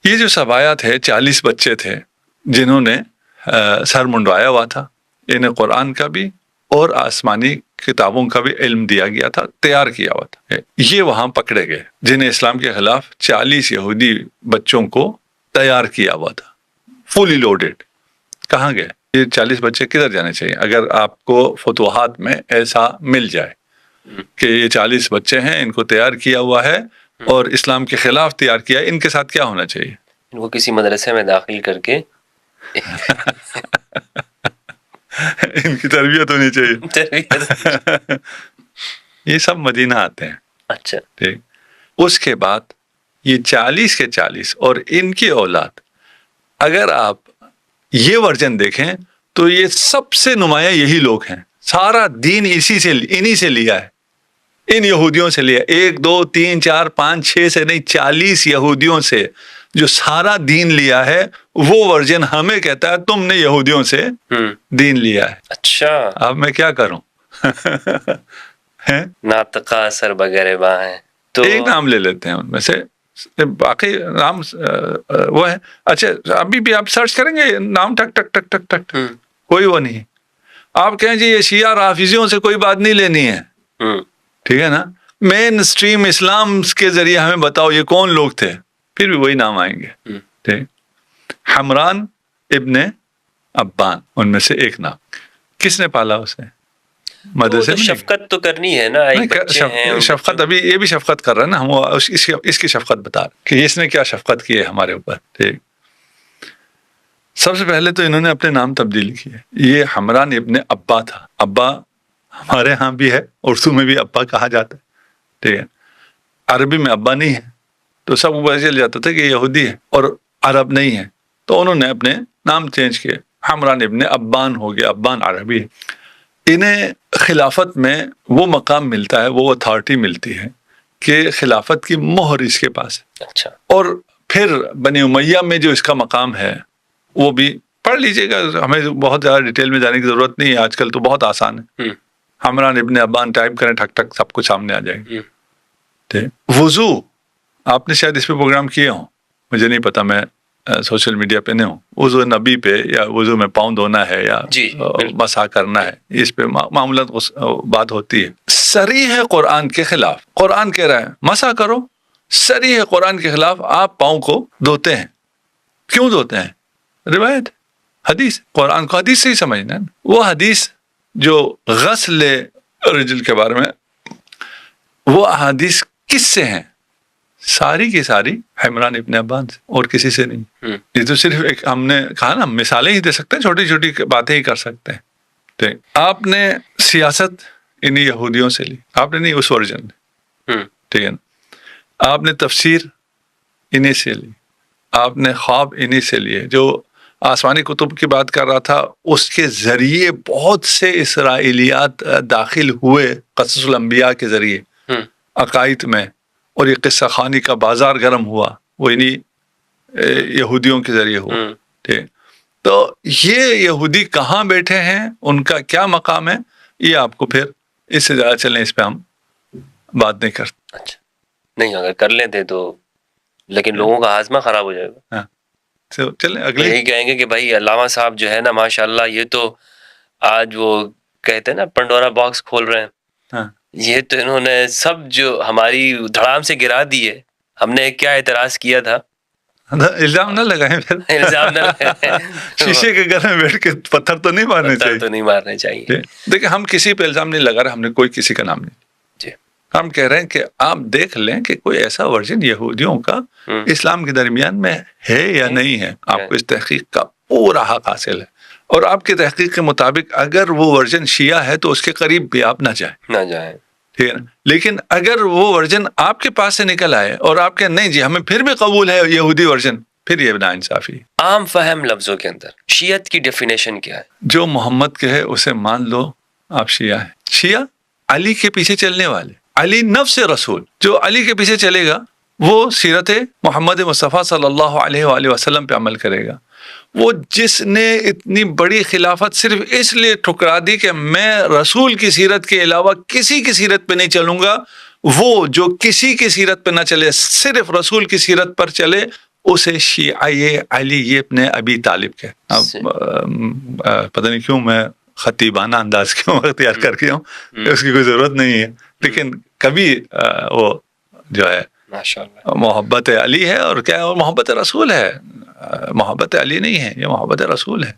یہ جو سبایات ہے 40 بچے تھے جنہوں نے سر منڈوایا ہوا تھا. انہیں قرآن کا بھی اور آسمانی کتابوں کا بھی علم دیا گیا تھا, تیار کیا ہوا تھا. یہ وہاں پکڑے گئے جنہیں اسلام کے خلاف 40 یہودی بچوں کو تیار کیا ہوا تھا, فلی لوڈڈ. کہاں گئے یہ 40 بچے؟ کدھر جانے چاہیے اگر آپ کو فتوحات میں ایسا مل جائے کہ یہ 40 بچے ہیں, ان کو تیار کیا ہوا ہے اور اسلام کے خلاف تیار کیا ہے, ان کے ساتھ کیا ہونا چاہیے؟ ان کو کسی مدرسے میں داخل کر کے ان کی تربیت ہونی چاہیے. یہ سب مدینہ آتے ہیں. اچھا. ٹھیک. اس کے بعد یہ 40 کے 40 اور ان کی اولاد, اگر آپ یہ ورژن دیکھیں تو یہ سب سے نمایاں یہی لوگ ہیں. سارا دین انہی سے لیا ہے, ان یہودیوں سے لیا. 1 2 3 4 5 6 سے نہیں, 40 یہودیوں سے جو سارا دین لیا ہے. وہ ورژن ہمیں کہتا ہے تم نے یہودیوں سے دین لیا ہے. اچھا. اب میں کیا کروں؟ ناطقہ سر بغیر باں ہیں تو ایک نام لے لیتے ہیں ان میں سے, باقی نام وہ ہے. اچھا ابھی بھی آپ سرچ کریں گے نام ٹک ٹک ٹک ٹک ٹک, کوئی وہ نہیں. آپ کہیں جی یہ شیعہ رافضیوں سے کوئی بات نہیں لینی ہے. ٹھیک ہے نا. مین اسٹریم اسلام کے ذریعے ہمیں بتاؤ یہ کون لوگ تھے, پھر بھی وہی نام آئیں گے. ٹھیک. حمران ابن ابان ان میں سے ایک نام. کس نے پالا اسے؟ مدرسے میں. شفقت تو کرنی ہے نا. شفقت ابھی یہ بھی شفقت کر رہے ہیں نا, ہم اس کی شفقت بتا رہے کہ اس نے کیا شفقت کی ہے ہمارے اوپر. ٹھیک. سب سے پہلے تو انہوں نے اپنے نام تبدیل کیے. یہ حمران ابن ابا تھا. ابا ہمارے ہاں بھی ہے, اردو میں بھی ابا کہا جاتا ہے. ٹھیک ہے. عربی میں ابا نہیں ہے تو سب کو پتہ چل جاتا تھا کہ یہودی ہے اور عرب نہیں ہے, تو انہوں نے اپنے نام چینج کیے. حمران ابن ابان ہو گیا, ابان عربی ہے. انہیں خلافت میں وہ مقام ملتا ہے, وہ اتھارٹی ملتی ہے کہ خلافت کی مہر اس کے پاس ہے. اچھا. اور پھر بنی امیہ میں جو اس کا مقام ہے وہ بھی پڑھ لیجئے گا, ہمیں بہت زیادہ ڈیٹیل میں جانے کی ضرورت نہیں ہے, آج کل تو بہت آسان ہے. حمران ابن ابان ٹائپ کریں, ٹھک ٹھک سب کچھ سامنے آ جائے گا. وضو آپ نے شاید اس پہ پروگرام کیے ہوں, مجھے نہیں پتا, میں سوشل میڈیا پہ نہیں ہوں. وضو نبی پہ یا وضو میں پاؤں دھونا ہے یا مسح کرنا ہے, اس پہ معمولات بات ہوتی ہے. صریح ہے قرآن کے خلاف. قرآن کہہ رہا ہے مسح کرو, صریح ہے قرآن کے خلاف آپ پاؤں کو دھوتے ہیں. کیوں دھوتے ہیں؟ روایت, حدیث. قرآن کو حدیث سے ہی سمجھنا ہے. وہ حدیث جو غسل رجل کے بارے میں وہ احادیث کس سے ہیں؟ ساری کی ساری عمران ابن عبان سے اور کسی سے نہیں. یہ تو صرف ایک ہم نے کہا نا مثالیں ہی دے سکتے ہیں, چھوٹی چھوٹی باتیں ہی کر سکتے ہیں. ٹھیک, آپ نے سیاست انہیں یہودیوں سے لی, آپ نے نہیں اس ورژن نے, ٹھیک ہے نا. آپ نے تفسیر انہیں سے لی, آپ نے خواب انہیں سے لیے. جو آسمانی کتب کی بات کر رہا تھا اس کے ذریعے بہت سے اسرائیلیات داخل ہوئے قصص الانبیاء کے ذریعے عقائد میں, اور یہ قصہ خانی کا بازار گرم ہوا وہ انہیں یہودیوں کے ذریعے ہوا. ٹھیک, تو یہ یہودی کہاں بیٹھے ہیں, ان کا کیا مقام ہے, یہ آپ کو پھر اس سے زیادہ چلیں اس پہ ہم بات نہیں کرتے. اچھا نہیں, اگر کر لیتے تو لیکن لوگوں کا ہاضمہ خراب ہو جائے گا. ہاں چلیں اگلے یہی کہیں گے کہ بھائی علامہ صاحب جو ہے نا ماشاءاللہ یہ تو آج وہ کہتے ہیں نا پنڈورا باکس کھول رہے ہیں. ہاں یہ تو انہوں نے سب جو ہماری دھڑام سے گرا دی ہے. ہم نے کیا اعتراض کیا تھا, الزام نہ لگائیں پھر, الزام نہ لگائیں. شیشے کے گھر میں بیٹھ کے پتھر تو نہیں مارنے چاہیے, تو نہیں مارنے چاہیے. دیکھیں ہم کسی پہ الزام نہیں لگا رہے, ہم نے کوئی کسی کا نام نہیں. ہم کہہ رہے ہیں کہ آپ دیکھ لیں کہ کوئی ایسا ورژن یہودیوں کا اسلام کے درمیان میں ہے یا نہیں ہے. آپ کو اس تحقیق کا پورا حق حاصل ہے, اور آپ کی تحقیق کے مطابق اگر وہ ورژن شیعہ ہے تو اس کے قریب بھی آپ نہ جائیں. ٹھیک ہے نا, لیکن اگر وہ ورژن آپ کے پاس سے نکل آئے اور آپ کے نہیں جی ہمیں پھر بھی قبول ہے یہودی ورژن, پھر یہ نا انصافی. عام فہم لفظوں کے اندر شیعت کی ڈیفینیشن کیا ہے؟ جو محمد کے ہے اسے مان لو آپ شیعہ ہیں. شیعہ علی کے پیچھے چلنے والے, علی نفس رسول, جو علی کے پیچھے چلے گا وہ سیرت محمد مصطفیٰ صلی اللہ علیہ وآلہ وسلم پہ عمل کرے گا. وہ جس نے اتنی بڑی خلافت صرف اس لیے ٹھکرا دی کہ میں رسول کی سیرت کے علاوہ کسی کی سیرت پہ نہیں چلوں گا, وہ جو کسی کی سیرت پہ نہ چلے صرف رسول کی سیرت پر چلے اسے شیعہ علی یہ اپنے ابی طالب کے. اب پتہ نہیں کیوں میں خطیبانہ انداز کیوں اختیار کر کے ہوں, اس کی کوئی ضرورت نہیں ہے, لیکن کبھی وہ جو ہے محبت علی ہے اور کیا ہے, اور محبت رسول ہے. محبت علی نہیں ہے, یہ محبت رسول ہے.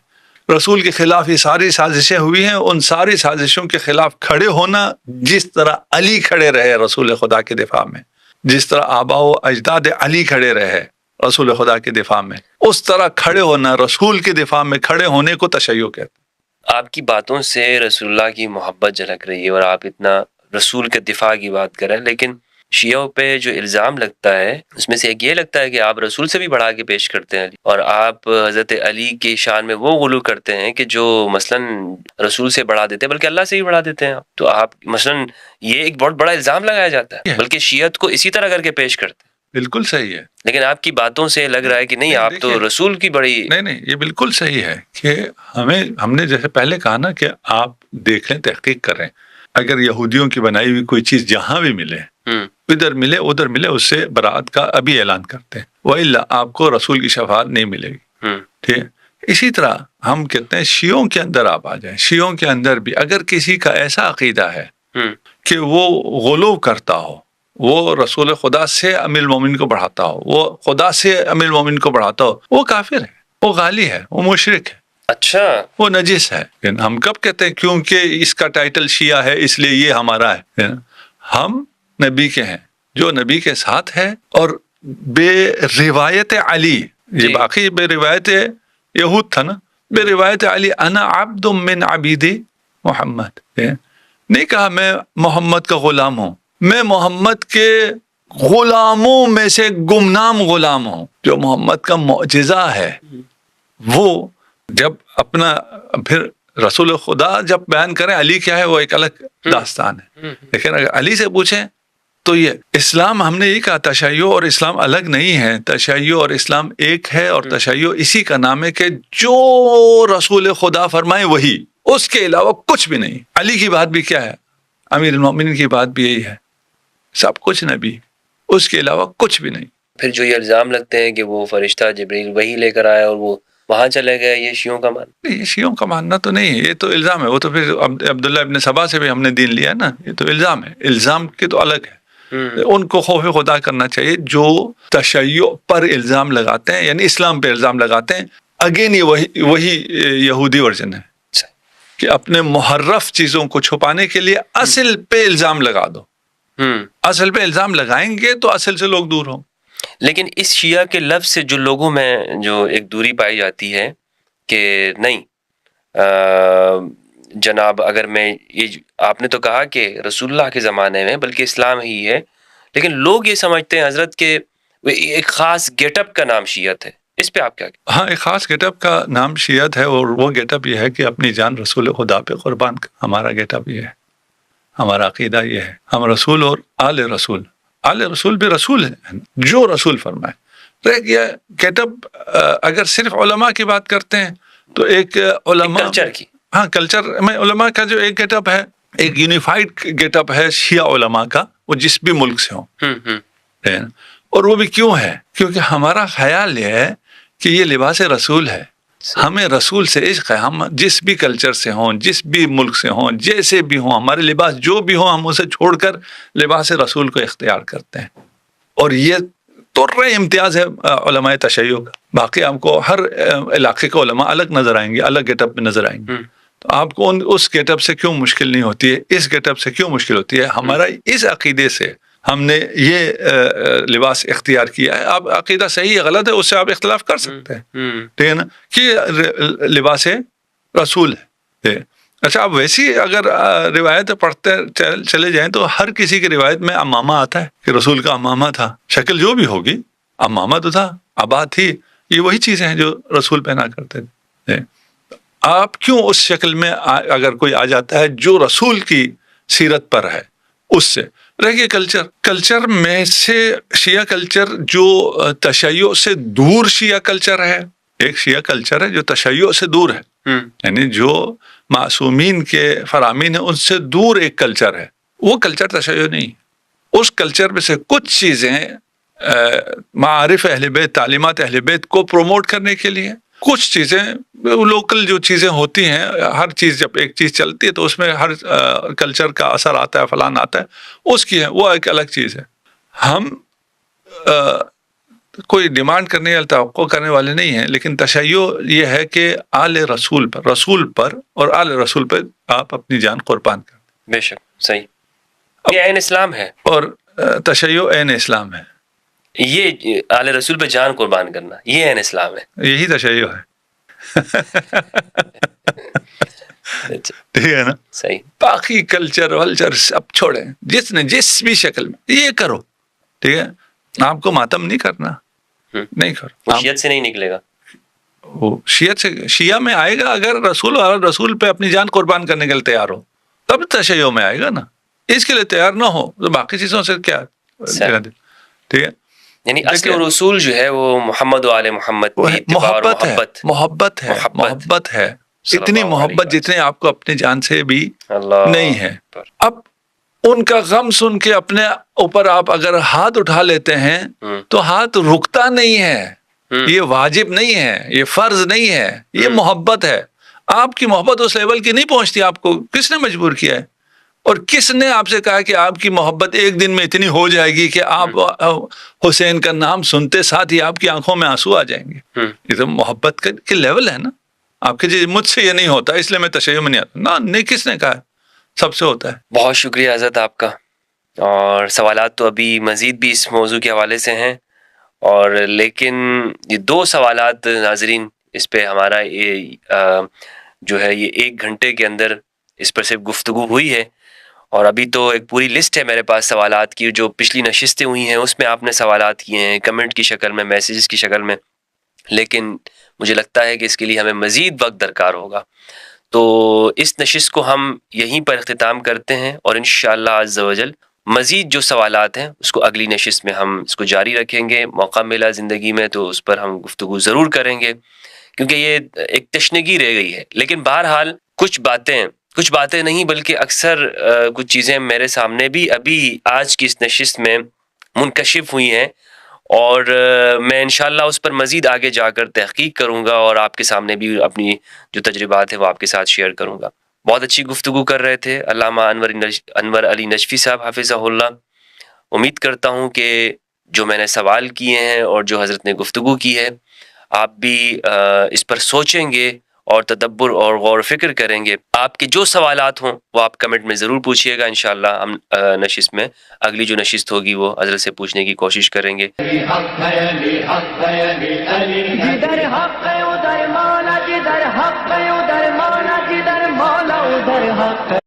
رسول کے خلاف یہ ساری سازشیں ہوئی ہیں, ان ساری سازشوں کے خلاف کھڑے ہونا جس طرح علی کھڑے رہے رسول خدا کے دفاع میں, جس طرح آبا و اجداد علی کھڑے رہے رسول خدا کے دفاع میں, اس طرح کھڑے ہونا رسول کے دفاع میں کھڑے ہونے کو تشیع کہتے ہیں. آپ کی باتوں سے رسول اللہ کی محبت جھلک رہی ہے اور آپ اتنا رسول کے دفاع کی بات کریں, لیکن شیعوں پہ جو الزام لگتا ہے اس میں سے ایک یہ لگتا ہے کہ آپ رسول سے بھی بڑھا کے پیش کرتے ہیں, اور آپ حضرت علی کی شان میں وہ غلو کرتے ہیں کہ جو مثلاً رسول سے بڑھا دیتے ہیں بلکہ اللہ سے بھی بڑھا دیتے ہیں. تو آپ مثلاً یہ ایک بہت بڑا الزام لگایا جاتا ہے, بلکہ شیعت کو اسی طرح کر کے پیش کرتے ہیں. بالکل صحیح ہے, لیکن آپ کی باتوں سے لگ رہا ہے کہ نہیں, آپ تو رسول کی بڑی. نہیں, یہ بالکل صحیح ہے کہ ہم نے جیسے پہلے کہا نا کہ آپ دیکھیں تحقیق کریں, اگر یہودیوں کی بنائی ہوئی کوئی چیز جہاں بھی ملے, ادھر ملے ادھر ملے, اس سے برات کا ابھی اعلان کرتے ہیں, وَإِلَّا آپ کو رسول کی شفاعت نہیں ملے گی. ٹھیک ہے, اسی طرح ہم کہتے ہیں شیعوں کے اندر آپ آ جائیں, شیعوں کے اندر بھی اگر کسی کا ایسا عقیدہ ہے کہ وہ غلو کرتا ہو, وہ رسول خدا سے امیر المومنین کو بڑھاتا ہو, وہ خدا سے امیر المومنین کو بڑھاتا ہو, وہ کافر ہے, وہ غالی ہے, وہ مشرک ہے, اچھا وہ نجس ہے. ہم کب کہتے ہیں کیونکہ اس کا ٹائٹل شیعہ ہے اس لیے یہ ہمارا ہے؟ ہم نبی کے ہیں, جو نبی کے ساتھ ہے, اور بے روایت علی, یہ باقی بے روایت یہود تھا نا, بے روایت علی انا عبد من عبید محمد, نہیں کہا میں محمد کا غلام ہوں, میں محمد کے غلاموں میں سے گمنام غلام ہوں. جو محمد کا معجزہ ہے وہ جب اپنا پھر رسول خدا جب بیان کریں علی کیا ہے وہ ایک الگ داستان ہے, لیکن اگر علی سے پوچھیں تو یہ اسلام, ہم نے یہ کہا تشیع اور اسلام الگ نہیں ہے, تشیع اور اسلام ایک ہے, اور تشیع اسی کا نام ہے کہ جو رسول خدا فرمائے وہی, اس کے علاوہ کچھ بھی نہیں. علی کی بات بھی کیا ہے, امیر المومنین کی بات بھی یہی ہے, سب کچھ نبی, اس کے علاوہ کچھ بھی نہیں. پھر جو یہ الزام لگتے ہیں کہ وہ فرشتہ جبریل وہی لے کر آیا اور وہ وہاں چلے گئے, یہ شیعوں کا ماننا؟ یہ شیعوں کا ماننا تو نہیں ہے, یہ تو الزام ہے. وہ تو پھر عبداللہ ابن سبا سے بھی ہم نے دین لیا نا, یہ تو الزام ہے, الزام کے تو الگ ہے. ان کو خوف خدا کرنا چاہیے جو تشیع پر الزام لگاتے ہیں, یعنی اسلام پہ الزام لگاتے ہیں. اگین یہ وہی یہودی ورژن ہے. کہ اپنے محرف چیزوں کو چھپانے کے لیے اصل پہ الزام لگا دو. اصل پہ الزام لگائیں گے تو اصل سے لوگ دور ہوں. لیکن اس شیعہ کے لفظ سے جو لوگوں میں جو ایک دوری پائی جاتی ہے کہ نہیں جناب، اگر میں یہ آپ نے تو کہا کہ رسول اللہ کے زمانے میں بلکہ اسلام ہی ہے، لیکن لوگ یہ سمجھتے ہیں حضرت کہ ایک خاص گیٹ اپ کا نام شیعت ہے. اس پہ آپ کیا کہتے ہیں؟ ہاں، ایک خاص گیٹ اپ کا نام شیعت ہے، اور وہ گیٹ اپ یہ ہے کہ اپنی جان رسول خدا پہ قربان. ہمارا گیٹ اپ یہ ہے، ہمارا عقیدہ یہ ہے. ہم رسول اور آل رسول بھی رسول ہیں، جو رسول فرمائے. رہ گیا گیٹ اپ، اگر صرف علماء کی بات کرتے ہیں تو ایک علماء کلچر کی، ہاں کلچر میں علماء کا جو ایک گیٹ اپ ہے، ایک یونیفائڈ گیٹ اپ ہے شیعہ علماء کا، وہ جس بھی ملک سے ہوں. اور وہ بھی کیوں ہے؟ کیونکہ ہمارا خیال یہ ہے کہ یہ لباس رسول ہے. ہمیں رسول سے عشق ہے. ہم جس بھی کلچر سے ہوں، جس بھی ملک سے ہوں، جیسے بھی ہوں، ہمارے لباس جو بھی ہوں، ہم اسے چھوڑ کر لباس رسول کو اختیار کرتے ہیں. اور یہ طرح امتیاز ہے علماء تشیع کا. باقی آپ کو ہر علاقے کے علماء الگ نظر آئیں گے، الگ گیٹ اپ میں نظر آئیں گے. تو آپ کو اس گیٹ اپ سے کیوں مشکل نہیں ہوتی ہے؟ اس گیٹ اپ سے کیوں مشکل ہوتی ہے؟ ہمارا اس عقیدے سے ہم نے یہ لباس اختیار کیا ہے. آپ عقیدہ صحیح ہے غلط ہے، اس سے آپ اختلاف کر سکتے ہیں، ٹھیک ہے نا، کہ لباس رسول ہے. اچھا، آپ ویسی اگر روایت پڑھتے چلے جائیں تو ہر کسی کی روایت میں امامہ آتا ہے کہ رسول کا امامہ تھا. شکل جو بھی ہوگی، امامہ تو تھا، عبا تھی، یہ وہی چیزیں ہیں جو رسول پہنا کرتے تھے. آپ کیوں اس شکل میں اگر کوئی آ جاتا ہے جو رسول کی سیرت پر ہے، اس سے رہ گیا کلچر میں سے شیعہ کلچر جو تشیع سے دور شیعہ کلچر ہے. ایک شیعہ کلچر ہے جو تشیع سے دور ہے، یعنی جو معصومین کے فرامین ہیں ان سے دور ایک کلچر ہے. وہ کلچر تشیع نہیں. اس کلچر میں سے کچھ چیزیں معارف اہل بیت، تعلیمات اہل بیت کو پروموٹ کرنے کے لیے، کچھ چیزیں لوکل جو چیزیں ہوتی ہیں. ہر چیز جب ایک چیز چلتی ہے تو اس میں ہر کلچر کا اثر آتا ہے، فلان آتا ہے، اس کی ہے، وہ ایک الگ چیز ہے. ہم کوئی ڈیمانڈ کرنے یا توقع کرنے والے نہیں ہیں، لیکن تشیع یہ ہے کہ آل رسول پر اور آل رسول پر آپ اپنی جان قربان کریں. بے شک صحیح. یہ عین اسلام ہے، اور تشیع عین اسلام ہے. یہ آل رسول پہ جان قربان کرنا یہ عین اسلام ہے، یہی تشیع ہے. ٹھیک ہے نا؟ صحیح. باقی کلچر ولچر سب چھوڑیں، جس نے جس بھی شکل میں یہ کرو، ٹھیک ہے. آپ کو ماتم نہیں کرنا، نہیں کرو. شیعت سے نہیں نکلے گا. وہ شیعت سے شیعہ میں آئے گا اگر رسول پہ اپنی جان قربان کرنے کے لیے تیار ہو، تب تشیع میں آئے گا نا. اس کے لیے تیار نہ ہو تو باقی چیزوں سے کیا، ٹھیک ہے. یعنی اصل رسول جو ہے وہ محمد و آل محمد کی اتباع اور محبت ہے. اتنی محبت جتنے آپ کو اپنی جان سے بھی نہیں ہے. اب ان کا غم سن کے اپنے اوپر آپ اگر ہاتھ اٹھا لیتے ہیں تو ہاتھ رکتا نہیں ہے. یہ واجب نہیں ہے، یہ فرض نہیں ہے، یہ محبت ہے. آپ کی محبت اس لیول کی نہیں پہنچتی. آپ کو کس نے مجبور کیا ہے؟ اور کس نے آپ سے کہا کہ آپ کی محبت ایک دن میں اتنی ہو جائے گی کہ آپ حسین کا نام سنتے ساتھ ہی آپ کی آنکھوں میں آنسو آ جائیں گے؟ یہ تو محبت کے لیول ہے نا. آپ کے جی مجھ سے یہ نہیں ہوتا اس لیے میں تشیع میں نہیں آتا. نہ، کس نے کہا؟ سب سے ہوتا ہے. بہت شکریہ حضرت آپ کا. اور سوالات تو ابھی مزید بھی اس موضوع کے حوالے سے ہیں، اور لیکن یہ 2 سوالات ناظرین، اس پہ ہمارا یہ جو ہے یہ 1 گھنٹے کے اندر اس پر صرف گفتگو ہوئی ہے. اور ابھی تو ایک پوری لسٹ ہے میرے پاس سوالات کی، جو پچھلی نشستیں ہوئی ہیں اس میں آپ نے سوالات کیے ہیں، کمنٹ کی شکل میں، میسیجز کی شکل میں. لیکن مجھے لگتا ہے کہ اس کے لیے ہمیں مزید وقت درکار ہوگا. تو اس نشست کو ہم یہیں پر اختتام کرتے ہیں، اور انشاءاللہ عز و جل مزید جو سوالات ہیں اس کو اگلی نشست میں ہم اس کو جاری رکھیں گے. موقع ملا زندگی میں تو اس پر ہم گفتگو ضرور کریں گے، کیونکہ یہ ایک تشنگی رہ گئی ہے. لیکن بہرحال کچھ باتیں نہیں بلکہ اکثر کچھ چیزیں میرے سامنے بھی ابھی آج کی اس نشست میں منکشف ہوئی ہیں، اور میں انشاءاللہ اس پر مزید آگے جا کر تحقیق کروں گا، اور آپ کے سامنے بھی اپنی جو تجربات ہیں وہ آپ کے ساتھ شیئر کروں گا. بہت اچھی گفتگو کر رہے تھے علامہ انور علی نجفی صاحب حافظہ اللہ. امید کرتا ہوں کہ جو میں نے سوال کیے ہیں اور جو حضرت نے گفتگو کی ہے، آپ بھی اس پر سوچیں گے اور تدبر اور غور و فکر کریں گے. آپ کے جو سوالات ہوں وہ آپ کمنٹ میں ضرور پوچھیے گا. انشاءاللہ ہم نشست میں اگلی جو نشست ہوگی وہ حضرت سے پوچھنے کی کوشش کریں گے. جدھر حق ہے ادھر مولا، جدھر حق ہے ادھر مولا، جدھر مولا ادھر حق ہے.